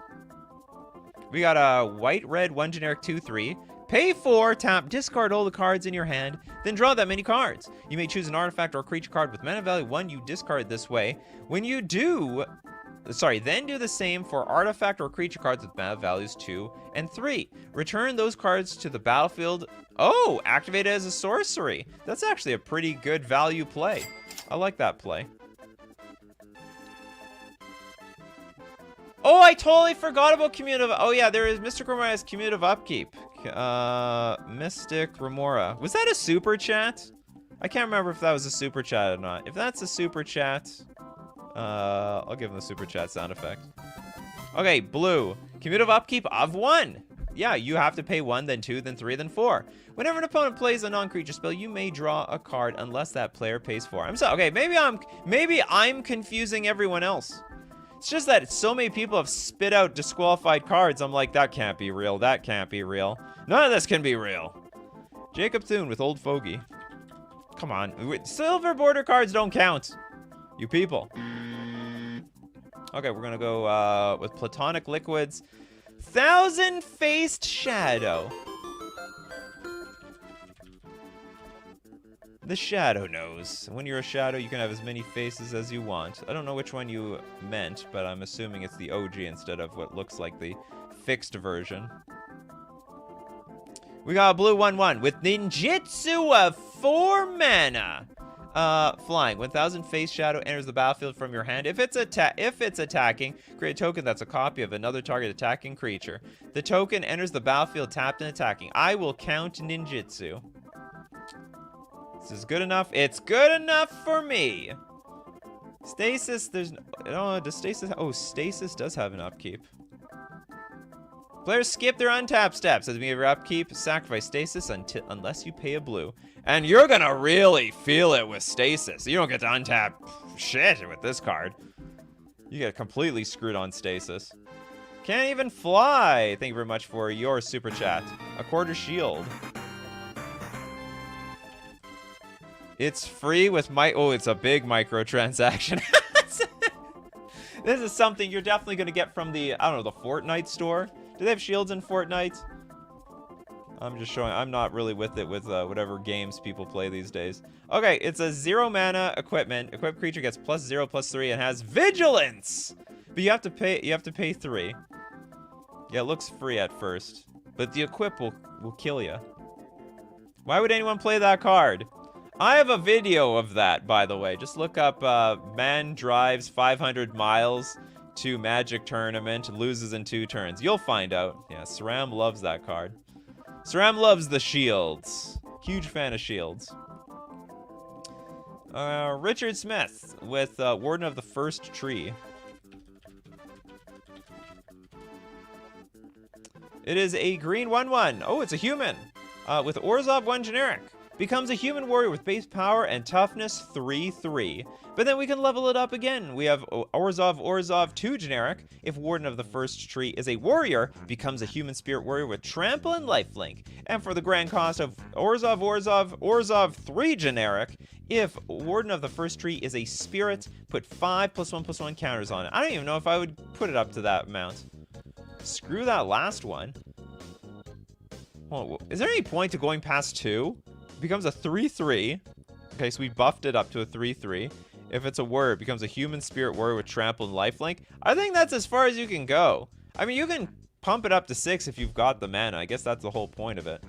We got a white-red, 1 generic, 2/3. Pay 4, tap, discard all the cards in your hand, then draw that many cards. You may choose an artifact or creature card with mana value 1 you discard this way. When you do, then do the same for artifact or creature cards with mana values 2 and 3. Return those cards to the battlefield. Oh, activate it as a sorcery. That's actually a pretty good value play. I like that play. Oh, I totally forgot about cumulative. Oh yeah, there is Mystic Remora has cumulative upkeep. Mystic Remora. Was that a super chat? I can't remember if that was a super chat or not. If that's a super chat, I'll give him the super chat sound effect. Okay, blue. Cumulative upkeep of 1. Yeah, you have to pay 1, then 2, then 3, then 4. Whenever an opponent plays a non-creature spell, you may draw a card unless that player pays 4. Okay, maybe I'm confusing everyone else. It's just that so many people have spit out disqualified cards. I'm like, that can't be real. That can't be real. None of this can be real. Jacob Thune with Old Fogey. Come on. Silver border cards don't count. You people. Okay, we're going to go with Platonic Liquids. Thousand-Faced Shadow. The shadow knows. When you're a shadow, you can have as many faces as you want. I don't know which one you meant, but I'm assuming it's the OG instead of what looks like the fixed version. We got a blue 1/1 with Ninjutsu of 4 mana. Flying. 1000 Face Shadow enters the battlefield from your hand. If it's attacking, create a token that's a copy of another target attacking creature. The token enters the battlefield tapped and attacking. I will count Ninjutsu. This is good enough. It's good enough for me. Stasis, there's no, does Stasis, oh, Stasis does have an upkeep. Players skip their untap steps. At the beginning of your upkeep, sacrifice Stasis unless you pay a blue. And you're gonna really feel it with Stasis. You don't get to untap shit with this card. You get completely screwed on Stasis. Can't even fly. Thank you very much for your super chat. A quarter shield. It's free with oh, it's a big microtransaction. This is something you're definitely going to get from the, I don't know, the Fortnite store. Do they have shields in Fortnite? I'm just showing. I'm not really with it with whatever games people play these days. Okay, it's a 0 mana equipment. Equipped creature gets +0/+3 and has vigilance. But you have to pay. You have to pay 3. Yeah, it looks free at first, but the equip will kill you. Why would anyone play that card? I have a video of that, by the way. Just look up man drives 500 miles to Magic tournament, loses in 2 turns. You'll find out. Yeah, SRAM loves that card. SRAM loves the shields. Huge fan of shields. Richard Smith with Warden of the First Tree. It is a green 1/1. Oh, it's a human. With Orzhov 1 generic. Becomes a human warrior with base power and toughness 3/3. But then we can level it up again. We have Orzhov 2 generic. If Warden of the First Tree is a warrior, becomes a human spirit warrior with trample and lifelink. And for the grand cost of Orzhov 3 generic, if Warden of the First Tree is a spirit, put 5 +1/+1 counters on it. I don't even know if I would put it up to that amount. Screw that last one. Well, is there any point to going past 2? It becomes a 3/3. Okay, so we buffed it up to a 3/3. If it's a warrior, it becomes a human spirit warrior with trample and lifelink. I think that's as far as you can go. I mean, you can pump it up to 6 if you've got the mana. I guess that's the whole point of it.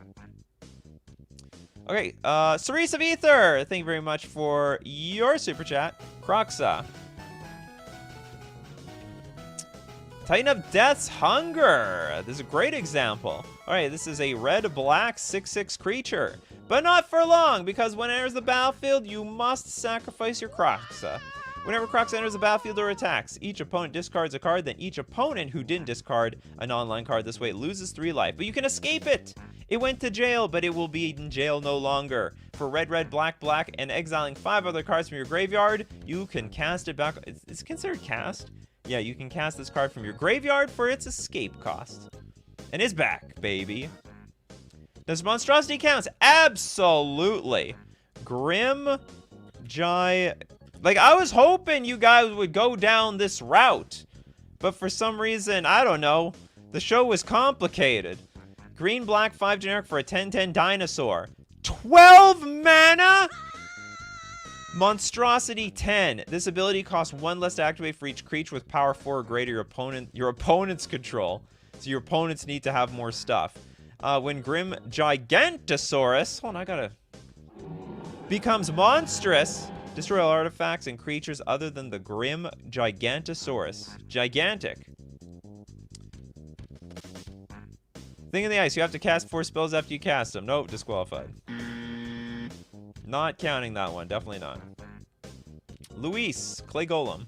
Okay, Cerise of Ether, thank you very much for your super chat. Croxa. Titan of Death's Hunger. This is a great example. All right, this is a red-black 6/6 creature. But not for long, because when it enters the battlefield, you must sacrifice your Croxa. Whenever Croxa enters the battlefield or attacks, each opponent discards a card, then each opponent who didn't discard a non-land card this way loses 3 life. But you can escape it! It went to jail, but it will be in jail no longer. For red, red, black, black, and exiling 5 other cards from your graveyard, you can cast it back. It's considered cast? Yeah, you can cast this card from your graveyard for its escape cost. And it's back, baby. Does monstrosity counts? Absolutely. Grim Like, I was hoping you guys would go down this route. But for some reason, I don't know. The show was complicated. Green, black, 5 generic for a 10/10 dinosaur. 12 mana? Monstrosity 10. This ability costs 1 less to activate for each creature with power 4 or greater your opponent's control. So your opponents need to have more stuff. When Grim Gigantosaurus, hold on, I gotta, becomes monstrous, destroy all artifacts and creatures other than the Grim Gigantosaurus. Gigantic. Thing in the ice, you have to cast 4 spells after you cast them. Nope, disqualified. Not counting that one, definitely not. Luis, Clay Golem.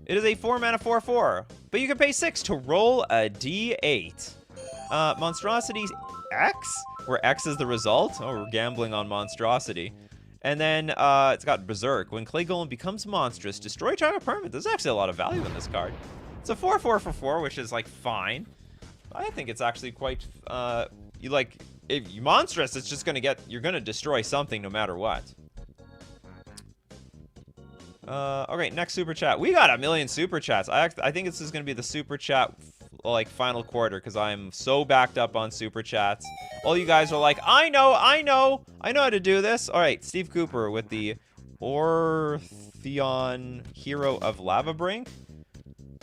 It is a 4 mana 4/4, but you can pay 6 to roll a d8. Monstrosity X, where X is the result. Oh, we're gambling on monstrosity. And then it's got Berserk. When Clay Golem becomes monstrous, destroy target permanent. There's actually a lot of value in this card. It's a 4/4 for 4, which is like fine. I think it's actually quite if you monstrous, it's just you're gonna destroy something no matter what. Okay, next super chat. We got a million super chats. I think this is gonna be the super chat like final quarter because I'm so backed up on super chats. All you guys are like, I know how to do this. All right, Steve Cooper with the Ortheon Hero of Lavabrink.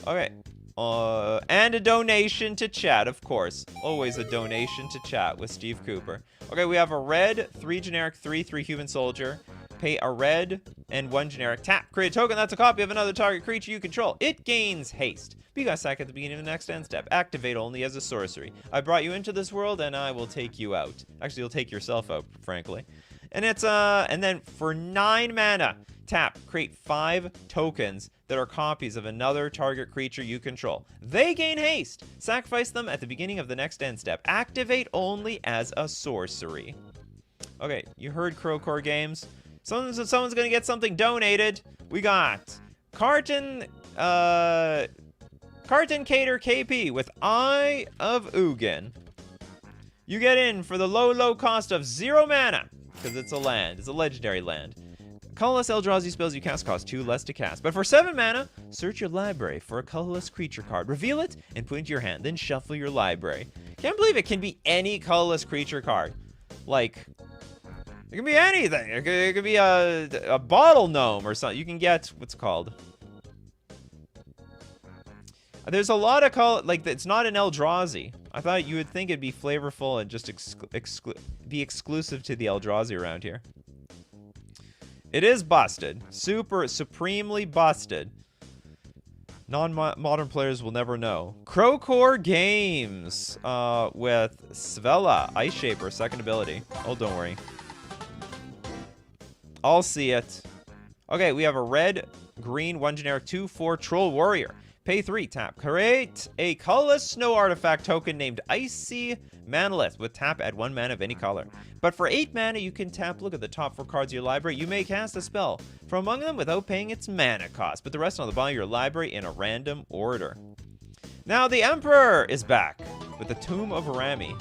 Okay. And a donation to chat, of course. Always a donation to chat with Steve Cooper. Okay, we have a red, 3 generic, 3/3 human soldier. Pay a red and 1 generic. Tap. Create a token that's a copy of another target creature you control. It gains haste. But you got sack at the beginning of the next end step. Activate only as a sorcery. I brought you into this world and I will take you out. Actually, you'll take yourself out, frankly. And it's and then for 9 mana, tap, create 5 tokens that are copies of another target creature you control. They gain haste. Sacrifice them at the beginning of the next end step. Activate only as a sorcery. Okay, you heard Crowcore Games. Someone's gonna get something donated. We got Carton Cater KP with Eye of Ugin. You get in for the low cost of 0 mana. Because it's a land. It's a legendary land. Colorless Eldrazi spells you cast cost 2 less to cast. But for 7 mana, search your library for a colorless creature card. Reveal it and put it into your hand. Then shuffle your library. Can't believe it can be any colorless creature card. Like, it can be anything. It could be a bottle gnome or something. You can get, what's it called? There's a lot of color, like, it's not an Eldrazi. I thought you would think it'd be flavorful and just be exclusive to the Eldrazi around here. It is busted. Supremely busted. Non-modern players will never know. Crowcore Games with Svella, Ice Shaper, second ability. Oh, don't worry. I'll see it. Okay, we have a red, green, 1 generic, 2/4 Troll Warrior. Pay 3, tap. Create a colorless snow artifact token named Icy Manalith with tap, add 1 mana of any color. But for 8 mana, you can tap, look at the top 4 cards of your library. You may cast a spell from among them without paying its mana cost. Put the rest on the bottom of your library in a random order. Now the Emperor is back with the Tomb of Rami.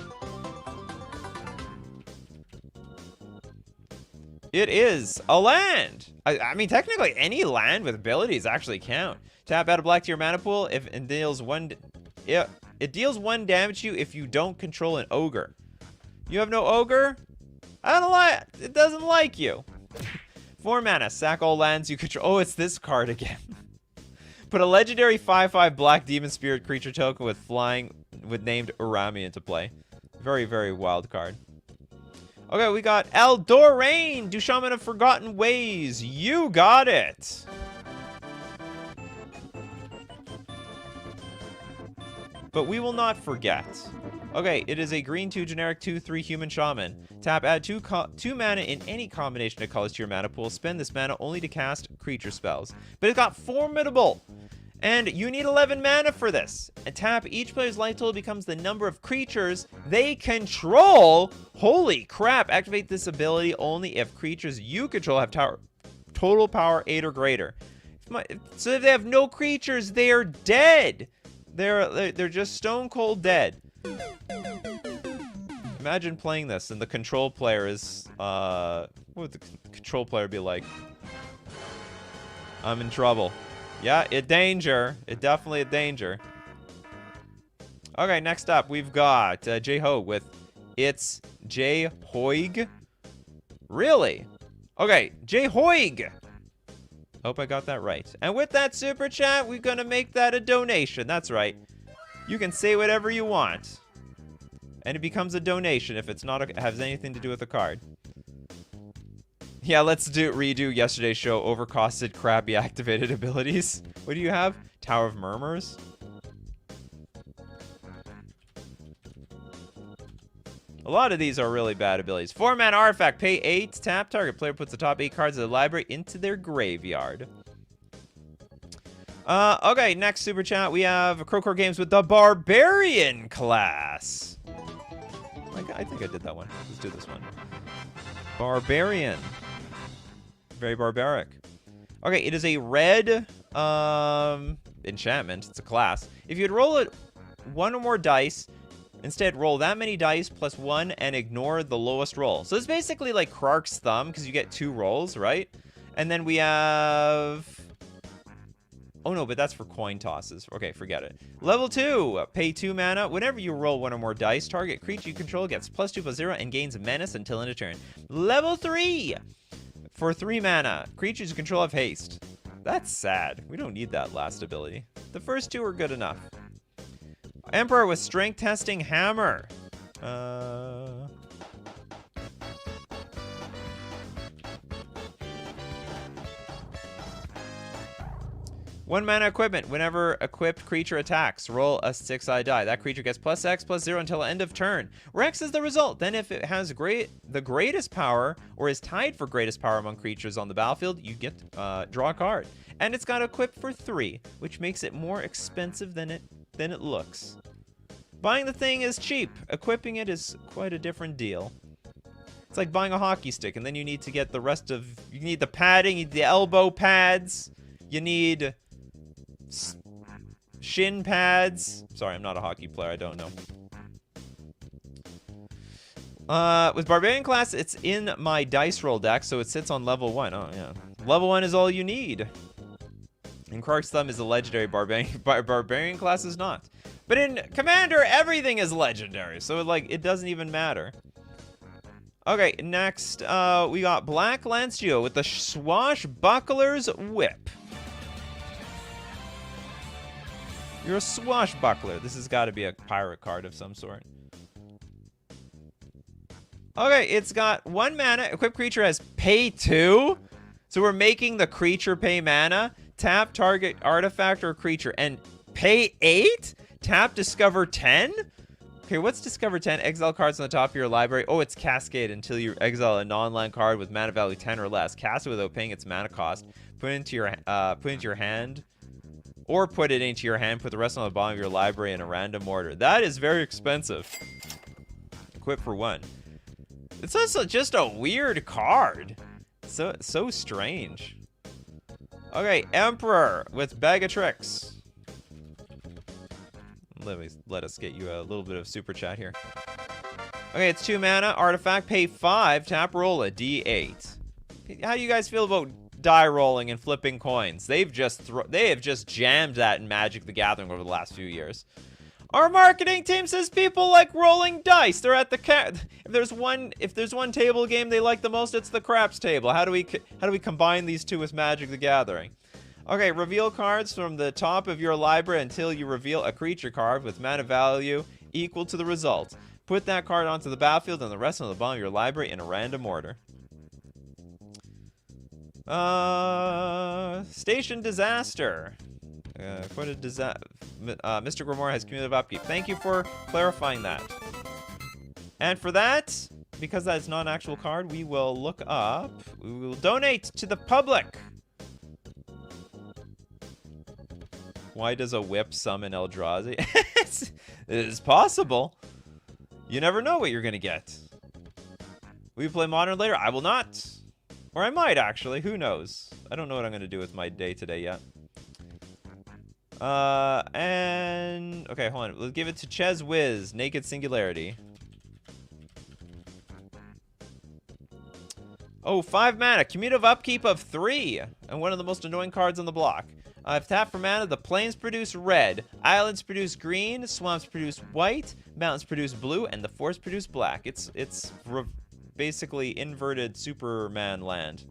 It is a land. I mean, technically, any land with abilities actually count. Tap, add a black to your mana pool. If it deals 1, it deals 1 damage to you if you don't control an ogre. You have no ogre? I don't like. It doesn't like you. 4 mana, sack all lands you control. Oh, it's this card again. Put a legendary 5/5 black demon spirit creature token with flying with named Urami into play. Very, very wild card. Okay, we got Eldorain, Du Shaman of Forgotten Ways. You got it. But we will not forget. Okay, it is a green 2 generic 2/3 human shaman. Tap, add 2 mana in any combination of colors to your mana pool. Spend this mana only to cast creature spells. But it got formidable. And you need 11 mana for this. And tap, each player's life total becomes the number of creatures they control. Holy crap, activate this ability only if creatures you control have total power 8 or greater. So if they have no creatures, they are dead. They're just stone cold dead. Imagine playing this and the control player is, what would the control player be like? I'm in trouble. Yeah, a danger. It definitely a danger. Okay, next up, we've got J-Hoig with It's J-Hoig. Really? Okay, J-Hoig. Hope I got that right. And with that super chat, we're going to make that a donation. That's right. You can say whatever you want. And it becomes a donation if it's not has anything to do with the card. Yeah, let's redo yesterday's show. Overcosted, crappy activated abilities. What do you have? Tower of Murmurs? A lot of these are really bad abilities. 4 mana artifact. Pay 8. Tap. Target player puts the top 8 cards of the library into their graveyard. Okay, next super chat. We have Crowcore Games with the Barbarian class. I think I did that one. Let's do this one. Barbarian. Very barbaric. Okay, it is a red enchantment. It's a class. If you'd roll it 1 or more dice, instead roll that many dice plus 1 and ignore the lowest roll. So it's basically like Krark's Thumb because you get 2 rolls, right? And then we have... Oh no, but that's for coin tosses. Okay, forget it. Level 2, pay 2 mana. Whenever you roll 1 or more dice, target creature you control gets +2/+0 and gains menace until end of turn. Level 3, for 3 mana, creatures you control have haste. That's sad. We don't need that last ability. The first 2 are good enough. Emperor with Strength Testing Hammer. 1 mana equipment. Whenever equipped creature attacks, roll a 6-eyed die. That creature gets +X/+0 until end of turn, where X is the result. Then if it has the greatest power, or is tied for greatest power among creatures on the battlefield, you get draw a card. And it's got equipped for 3, which makes it more expensive than it looks. Buying the thing is cheap. Equipping it is quite a different deal. It's like buying a hockey stick, and then you need to get the rest of... You need the padding, you need the elbow pads, you need... shin pads. Sorry, I'm not a hockey player. I don't know. With Barbarian class, it's in my dice roll deck, so it sits on level 1. Oh, yeah. Level 1 is all you need. And Quark's Thumb is a legendary barbarian class is not. But in Commander, everything is legendary, so like it doesn't even matter. Okay, next we got Black Lancio with the Swashbuckler's Whip. You're a swashbuckler. This has got to be a pirate card of some sort. Okay, it's got 1 mana. Equipped creature has pay 2. So we're making the creature pay mana. Tap target artifact or creature and pay 8? Tap discover 10? Okay, what's discover 10? Exile cards on the top of your library. Oh, it's Cascade until you exile a non-land card with mana value 10 or less. Cast it without paying its mana cost. Put it into your hand. Or put it into your hand. Put the rest on the bottom of your library in a random order. That is very expensive. Equip for 1. It's also just a weird card. So strange. Okay, Emperor with Bag of Tricks. Let us get you a little bit of super chat here. Okay, it's 2 mana. Artifact, pay 5. Tap roll a d8. How do you guys feel about die rolling and flipping coins? They have just jammed that in Magic the Gathering over the last few years. Our marketing team says people like rolling dice. They're at the if there's one table game they like the most, it's the craps table. How do we combine these two with Magic the Gathering? Okay, reveal cards from the top of your library until you reveal a creature card with mana value equal to the result. Put that card onto the battlefield and the rest on the bottom of your library in a random order. Station Disaster. Mr. Grimoire has cumulative upkeep. Thank you for clarifying that. And for that, because that is not an actual card, we will look up. We will donate to the public. Why does a whip summon Eldrazi? It is possible. You never know what you're going to get. Will you play Modern later? I will not. Or I might, actually. Who knows? I don't know what I'm going to do with my day today yet. And... Okay, hold on. Let's give it to Ches Wiz. Naked Singularity. Oh, 5 mana. Cumulative upkeep of 3. And one of the most annoying cards on the block. I've tapped for mana. The plains produce red. Islands produce green. Swamps produce white. Mountains produce blue. And the forests produce black. It's basically inverted Superman land.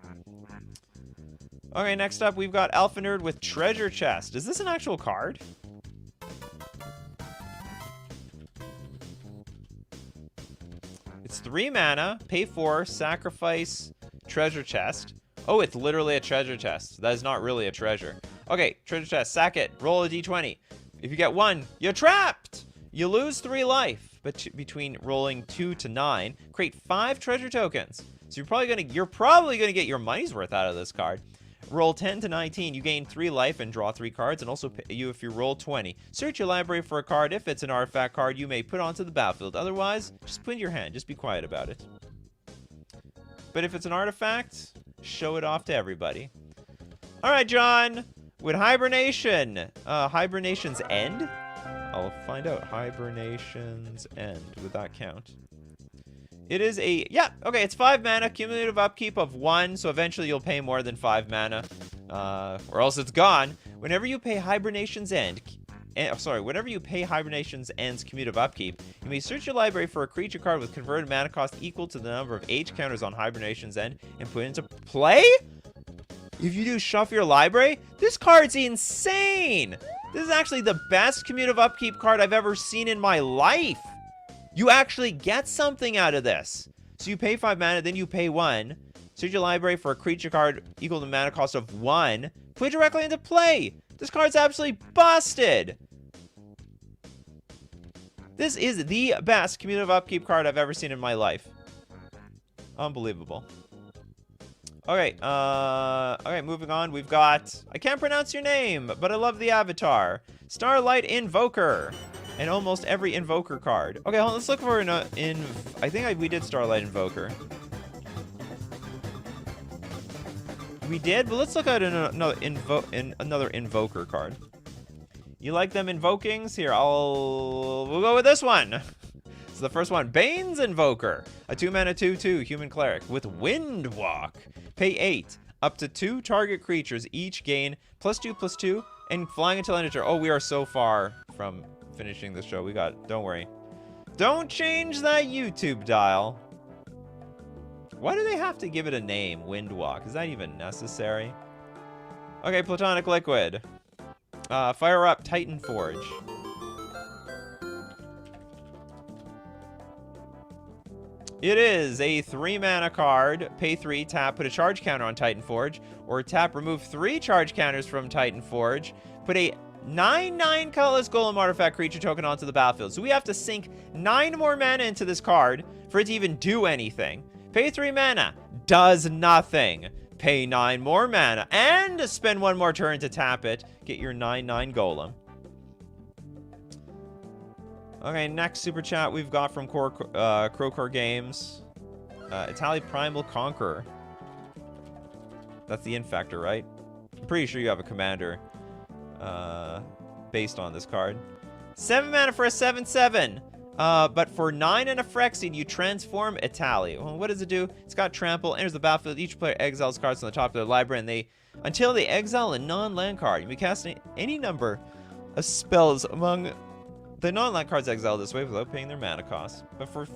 Okay, next up we've got Alpha Nerd with Treasure Chest. Is this an actual card? It's 3 mana. Pay 4. Sacrifice Treasure Chest. Oh, it's literally a treasure chest. That is not really a treasure. Okay, treasure chest. Sack it. Roll a d20. If you get 1, you're trapped. You lose 3 life. But between rolling 2 to 9, create 5 treasure tokens. So you're probably gonna get your money's worth out of this card. Roll 10 to 19, you gain 3 life and draw 3 cards, and also if you roll 20. Search your library for a card. If it's an artifact card, you may put onto the battlefield. Otherwise, just put it in your hand. Just be quiet about it. But if it's an artifact, show it off to everybody. All right, John. With Hibernation, Hibernation's End? I'll find out. Hibernation's End. Would that count? It is a... Yeah, okay, it's 5 mana, cumulative upkeep of 1, so eventually you'll pay more than 5 mana, or else it's gone. Whenever you pay Hibernation's End... whenever you pay Hibernation's End's cumulative upkeep, you may search your library for a creature card with converted mana cost equal to the number of H counters on Hibernation's End and put it into play? If you do shuffle your library, this card's insane! This is actually the best cumulative upkeep card I've ever seen in my life! You actually get something out of this. So you pay 5 mana, then you pay 1. Search your library for a creature card equal to mana cost of 1. Put it directly into play! This card's absolutely busted! This is the best cumulative upkeep card I've ever seen in my life. Unbelievable. Okay, okay, moving on. We've got... I can't pronounce your name, but I love the avatar. Starlight Invoker. And almost every Invoker card. Okay, hold on, let's look for I think we did Starlight Invoker. We did, but let's look at another Invoker card. You like them invokings? Here, we'll go with this one. So the first one, Bane's Invoker. A 2 mana 2/2 human cleric with Wind Walk. Pay 8. Up to 2 target creatures each gain +2/+2 and flying until end of turn. Oh, we are so far from finishing the show. Don't worry. Don't change that YouTube dial. Why do they have to give it a name, Windwalk? Is that even necessary? Okay, Platonic Liquid. Fire up Titan Forge. It is a 3-mana card. Pay 3, tap, put a charge counter on Titan Forge. Or tap, remove 3 charge counters from Titan Forge. Put a 9/9 colorless Golem artifact creature token onto the battlefield. So we have to sink 9 more mana into this card for it to even do anything. Pay 3 mana. Does nothing. Pay 9 more mana. And spend 1 more turn to tap it. Get your 9/9 Golem. Okay, next super chat we've got from Crowcore Games. Itali Primal Conqueror. That's the Infector, right? I'm pretty sure you have a commander based on this card. 7 mana for a 7/7. But for 9 and a Phyrexian, you transform Itali. Well, what does it do? It's got Trample, enters the battlefield. Each player exiles cards on the top of their library, and until they exile a non-land card, you may cast any number of spells among the non-land cards exiled this way without paying their mana cost. But for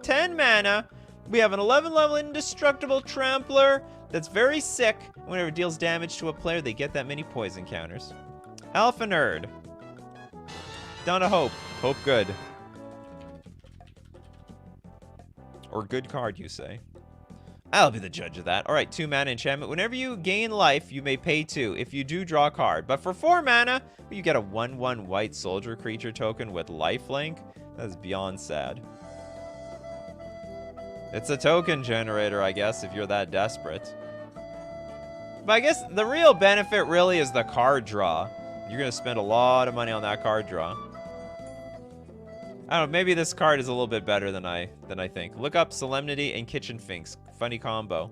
10 mana, we have an 11-level indestructible Trampler that's very sick. Whenever it deals damage to a player, they get that many poison counters. Alpha Nerd. Down to Hope. Hope good. Or good card, you say. I'll be the judge of that. Alright, 2 mana enchantment. Whenever you gain life, you may pay 2 if you do draw a card. But for 4 mana, you get a 1/1 white soldier creature token with lifelink. That's beyond sad. It's a token generator, I guess, if you're that desperate. But I guess the real benefit really is the card draw. You're going to spend a lot of money on that card draw. I don't know, maybe this card is a little bit better than I think. Look up Solemnity and Kitchen Finks. Funny combo.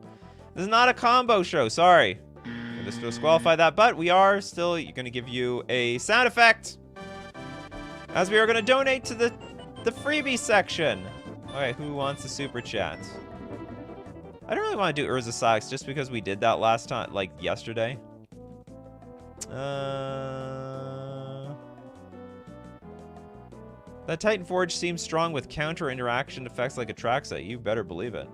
This is not a combo show, sorry. I'm just disqualify that, but we are still going to give you a sound effect. As we are going to donate to the freebie section. Alright, who wants a super chat? I don't really want to do Urza Sax just because we did that last time, like yesterday. That Titan Forge seems strong with counter interaction effects like Atraxa. You better believe it.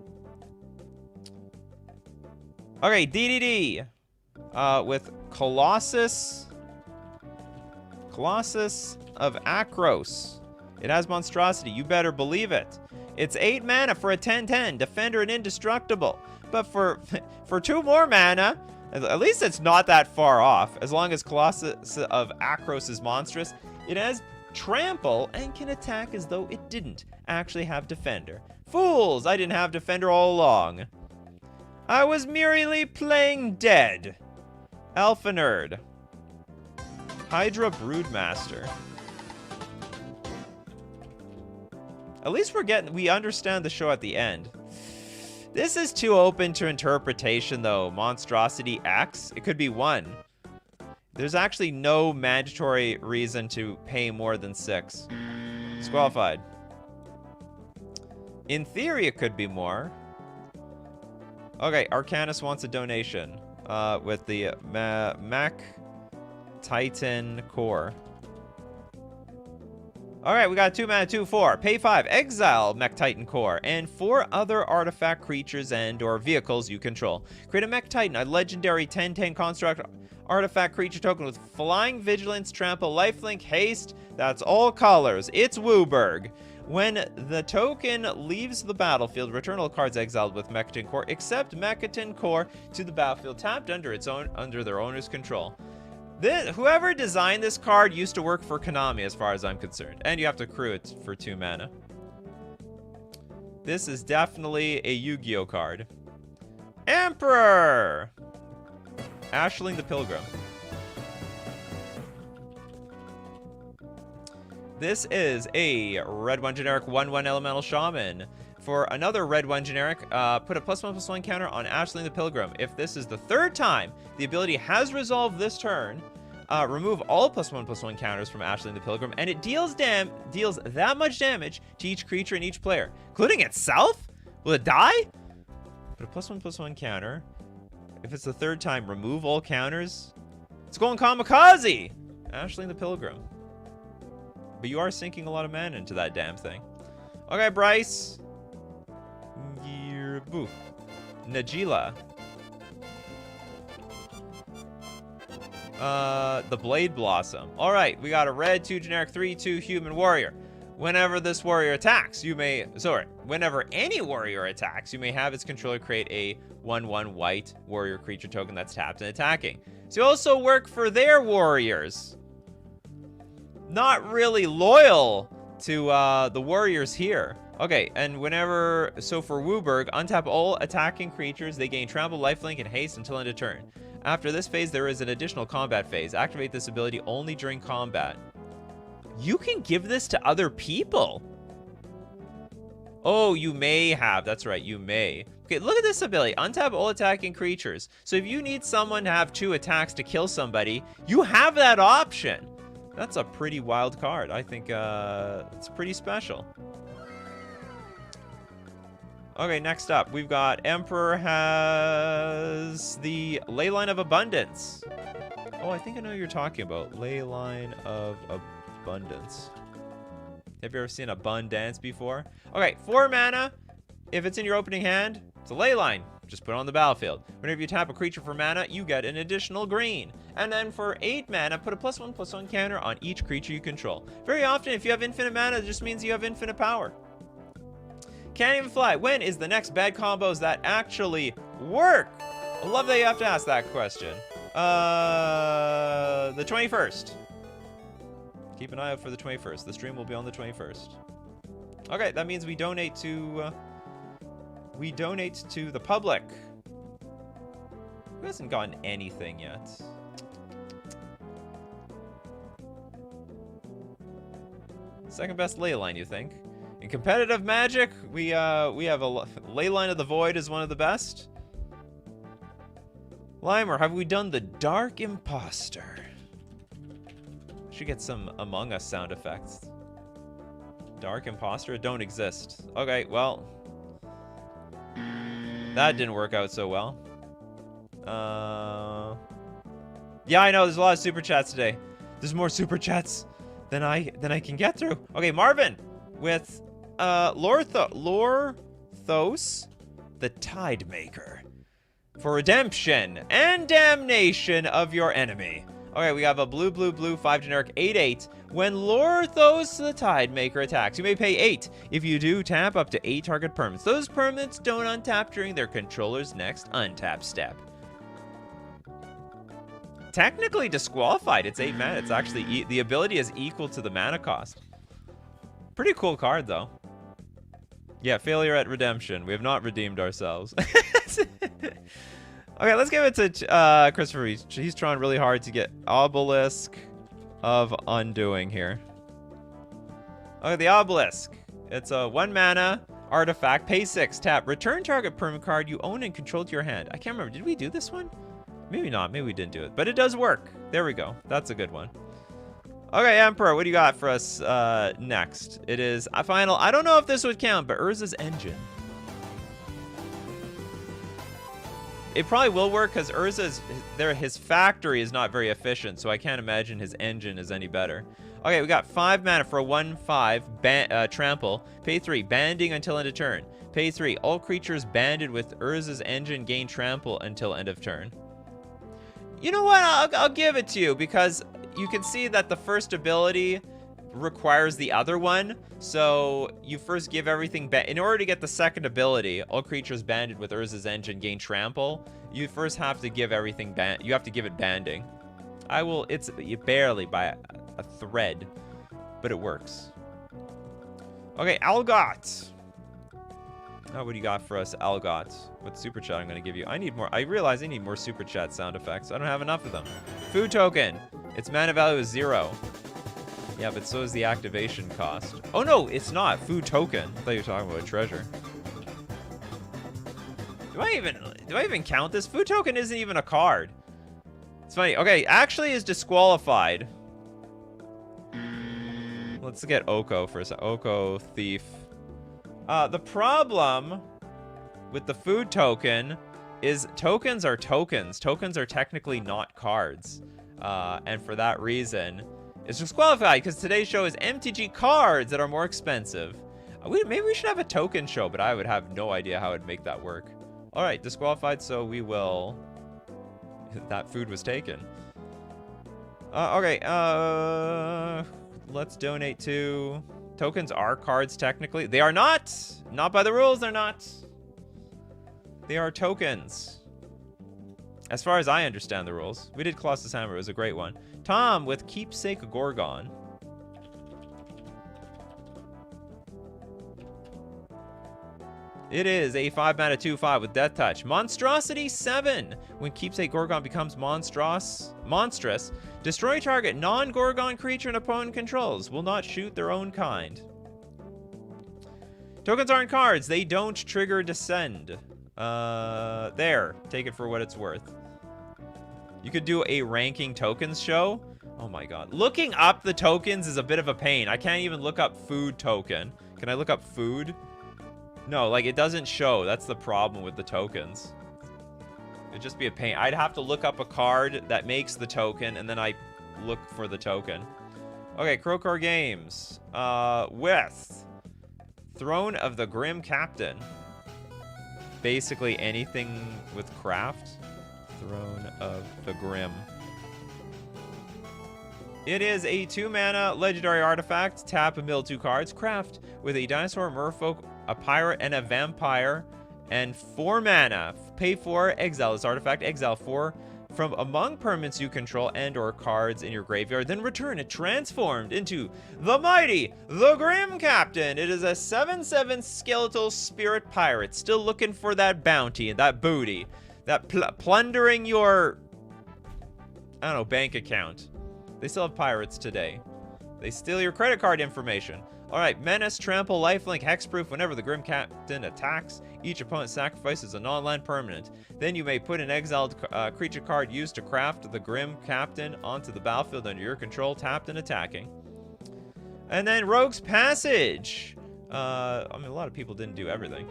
Okay, DDD. With Colossus of Akros. It has monstrosity. You better believe it. It's 8 mana for a 10/10. Defender and indestructible. But for 2 more mana, at least it's not that far off. As long as Colossus of Akros is monstrous, it has Trample and can attack as though it didn't actually have Defender. Fools! I didn't have Defender all along. I was merely playing dead. Alpha Nerd. Hydra Broodmaster. At least we understand the show at the end. This is too open to interpretation though. Monstrosity X? It could be 1. There's actually no mandatory reason to pay more than 6. Disqualified. In theory, it could be more. Okay, Arcanus wants a donation with the Mech Titan Core. Alright, we got 2 mana, 2/4. Pay 5, exile Mech Titan Core, and 4 other artifact creatures and or vehicles you control. Create a Mech Titan, a legendary 10/10 construct artifact creature token with flying, vigilance, trample, lifelink, haste. That's all colors. It's Wooburg. When the token leaves the battlefield, return all cards exiled with Mech-Titan Core, except Mech-Titan Core, to the battlefield tapped under their owner's control. Whoever designed this card used to work for Konami, as far as I'm concerned. And you have to accrue it for 2 mana. This is definitely a Yu-Gi-Oh card. Emperor! Ashling the Pilgrim. This is a red 1 generic 1/1 elemental shaman. For another red 1 generic, put a +1/+1 counter on Ashling the Pilgrim. If this is the 3rd time the ability has resolved this turn, remove all +1/+1 counters from Ashling the Pilgrim, and it deals that much damage to each creature and each player, including itself? Will it die? Put a +1/+1 counter If it's the third time, remove all counters. It's going kamikaze! Ashling the Pilgrim. But you are sinking a lot of mana into that damn thing. Okay, Bryce. Boo. Najila. The Blade Blossom. All right, we got a red 2 generic 3/2 human warrior. Whenever this warrior attacks, whenever any warrior attacks, you may have its controller create a 1/1 white warrior creature token that's tapped and attacking. So you also work for their warriors. Not really loyal to the warriors here. Okay, and so for Wooburg, untap all attacking creatures. They gain trample, lifelink, and haste until end of turn. After this phase, there is an additional combat phase. Activate this ability only during combat. You can give this to other people. Oh, you may have. That's right, you may. Okay, look at this ability. Untap all attacking creatures. So if you need someone to have 2 attacks to kill somebody, you have that option. That's a pretty wild card. I think it's pretty special. Okay, next up, we've got Emperor has the Leyline of Abundance. Oh, I think I know what you're talking about. Leyline of Abundance. Have you ever seen Abundance before? Okay, 4 mana. If it's in your opening hand, it's a Leyline. Just put it on the battlefield. Whenever you tap a creature for mana, you get an additional green. And then for 8 mana, put a +1/+1 counter on each creature you control. Very often, if you have infinite mana, it just means you have infinite power. Can't even fly. When is the next bad combos that actually work? I love that you have to ask that question. The 21st. Keep an eye out for the 21st. The stream will be on the 21st. Okay, that means we donate to the public. Who hasn't gotten anything yet? Second best Leyline, you think? In competitive Magic, we have a Leyline of the Void is one of the best. Limer, have we done the Dark Imposter? Should get some Among Us sound effects. Dark Imposter don't exist. Okay, well, that didn't work out so well. Yeah, I know there's a lot of super chats today. There's more super chats than I can get through. Okay, Marvin with Lorthos, the Tide Maker, for redemption and damnation of your enemy. Okay, we have a blue 5 generic 8/8. When Lorthos the Tide Maker attacks, you may pay 8. If you do, tap up to 8 target permanents. Those permanents don't untap during their controller's next untap step. Technically disqualified. It's 8 mana. It's actually the ability is equal to the mana cost. Pretty cool card though. Yeah, failure at redemption. We have not redeemed ourselves. Okay, let's give it to Christopher. He's trying really hard to get Obelisk of Undoing here. Okay, the Obelisk. It's a 1 mana artifact. Pay 6. Tap. Return target permanent card you own and control to your hand. I can't remember. Did we do this one? Maybe not. Maybe we didn't do it. But it does work. There we go. That's a good one. Okay, Emperor, what do you got for us next? It is a final. I don't know if this would count, but Urza's Engine. It probably will work because his factory is not very efficient, so I can't imagine his engine is any better. Okay, we got 5 mana for a 1/5 trample. Pay 3, banding until end of turn. Pay 3, all creatures banded with Urza's Engine gain trample until end of turn. You know what? I'll give it to you because you can see that the first ability requires the other one. So you first give everything in order to get the second ability, all creatures banded with Urza's Engine gain trample. You first have to give everything you have to give it banding. It's barely by a thread, but it works. Okay, Algot. Oh, what do you got for us, Algot? What super chat I'm gonna give you? I need more. I realize I need more super chat sound effects. I don't have enough of them. Food token. Its mana value is 0. Yeah, but so is the activation cost. Oh no, it's not. Food token. I thought you were talking about a treasure. Do I even count this? Food token isn't even a card. It's funny. Okay, actually is disqualified. Let's get Oko for a second. Oko, Thief. The problem with the food token is tokens are tokens. Tokens are technically not cards. And for that reason, it's disqualified because today's show is MTG cards that are more expensive. Maybe we should have a token show, but I would have no idea how I'd make that work. All right, disqualified, so we will... That food was taken. Okay, let's donate to... Tokens are cards, technically. They are not! Not by the rules, they're not. They are tokens. As far as I understand the rules. We did Colossus Hammer, it was a great one. Tom with Keepsake Gorgon. It is a 5-mana 2/5 with Death Touch. Monstrosity 7. When Keepsake Gorgon becomes monstrous, destroy target non-Gorgon creature an opponent controls. Will not shoot their own kind. Tokens aren't cards. They don't trigger Descend. There. Take it for what it's worth. You could do a ranking tokens show. Oh my god. Looking up the tokens is a bit of a pain. I can't even look up food token. Can I look up food? No, like, it doesn't show. That's the problem with the tokens. It'd just be a pain. I'd have to look up a card that makes the token, and then I look for the token. Okay, Krokor Games. With Throne of the Grim Captain. Basically anything with craft. Throne of the Grim. It is a 2-mana legendary artifact. Tap and mill 2 cards. Craft with a dinosaur, merfolk, a pirate, and a vampire. And 4 mana. Pay 4, exile this artifact. Exile 4 from among permanents you control and or cards in your graveyard. Then return it transformed into the mighty, the Grim Captain. It is a 7/7 skeletal spirit pirate. Still looking for that bounty and that booty. That plundering your, I don't know, bank account. They still have pirates today. They steal your credit card information. All right, Menace, Trample, Lifelink, Hexproof. Whenever the Grim Captain attacks, each opponent sacrifices a non-land permanent. Then you may put an exiled creature card used to craft the Grim Captain onto the battlefield under your control, tapped and attacking. And then Rogue's Passage. I mean, a lot of people didn't do everything.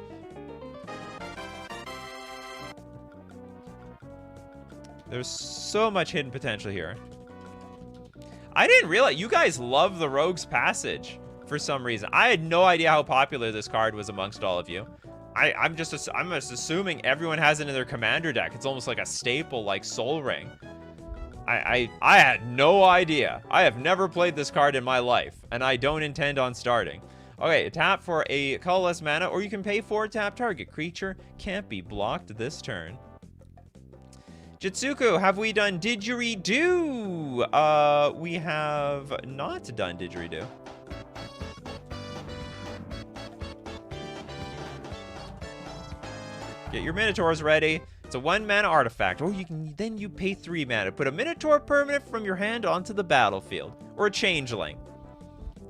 There's so much hidden potential here. I didn't realize you guys love the Rogue's Passage for some reason. I had no idea how popular this card was amongst all of you. I'm just assuming everyone has it in their commander deck. It's almost like a staple, like Soul Ring. I had no idea. I have never played this card in my life, and I don't intend on starting. Okay, tap for a colorless mana, or you can pay 4, tap target creature. Can't be blocked this turn. Jitsuku, have we done Didgeridoo? We have not done Didgeridoo. Get your Minotaurs ready. It's a 1-mana artifact. Or then you pay 3 mana. Put a Minotaur permanent from your hand onto the battlefield. Or a Changeling.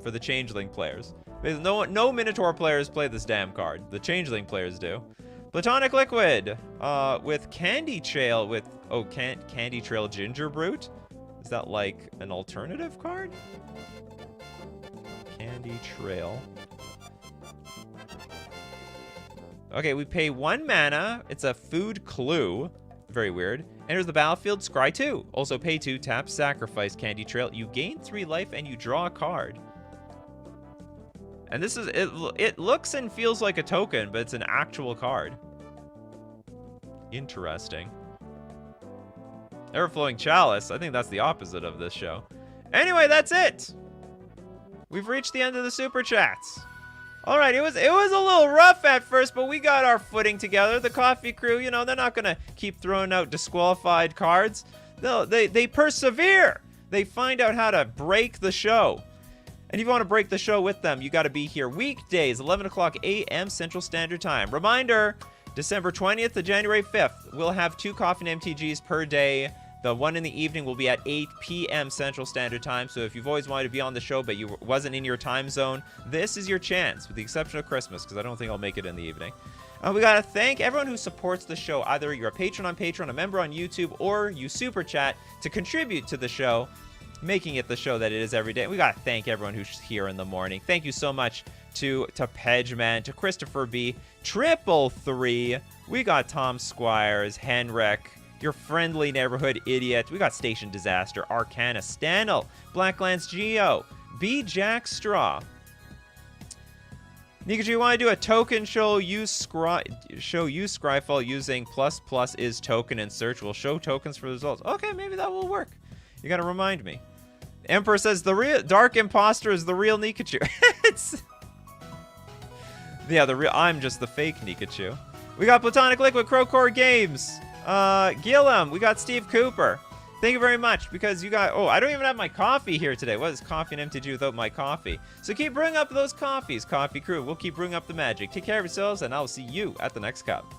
For the Changeling players. No Minotaur players play this damn card. The Changeling players do. Platonic Liquid. With Candy Trail with... Oh, Candy Trail Ginger Brute? Is that like an alternative card? Candy Trail. Okay, we pay 1 mana. It's a food clue. Very weird. Enters the battlefield, scry 2. Also pay 2, tap, sacrifice Candy Trail. You gain 3 life and you draw a card. And this is, it looks and feels like a token, but it's an actual card. Interesting. Everflowing Chalice. I think that's the opposite of this show. Anyway, that's it. We've reached the end of the super chats. All right, it was a little rough at first, but we got our footing together. The coffee crew, you know, they're not gonna keep throwing out disqualified cards. No, they persevere. They find out how to break the show. And if you want to break the show with them, you got to be here weekdays, 11 o'clock a.m. Central Standard Time. Reminder, December 20th to January 5th, we'll have 2 Coffee and MTGs per day. The one in the evening will be at 8 p.m. Central Standard Time. So if you've always wanted to be on the show, but you wasn't in your time zone, this is your chance, with the exception of Christmas, because I don't think I'll make it in the evening. We got to thank everyone who supports the show. Either you're a patron on Patreon, a member on YouTube, or you super chat to contribute to the show. making it the show that it is every day. We got to thank everyone who's here in the morning. Thank you so much to Pedgeman, to Christopher B, Triple Three. We got Tom Squires, Henrik, your friendly neighborhood idiot. We got Station Disaster, Arcana Stanel, Blacklands Geo, B Jack Straw. Nikachu, you want to do a token show? Use Scryfall using ++ is token and search will show tokens for the results. Okay, maybe that will work. You got to remind me. Emperor says the real Dark Imposter is the real Nikachu. Yeah, I'm just the fake Nikachu. We got Platonic Liquid, Crowcore Games, Gillum. We got Steve Cooper. Thank you very much, because you got... Oh, I don't even have my coffee here today. What is Coffee and MTG without my coffee? So keep bringing up those coffees, Coffee Crew. We'll keep bringing up the magic. Take care of yourselves, and I'll see you at the next cup.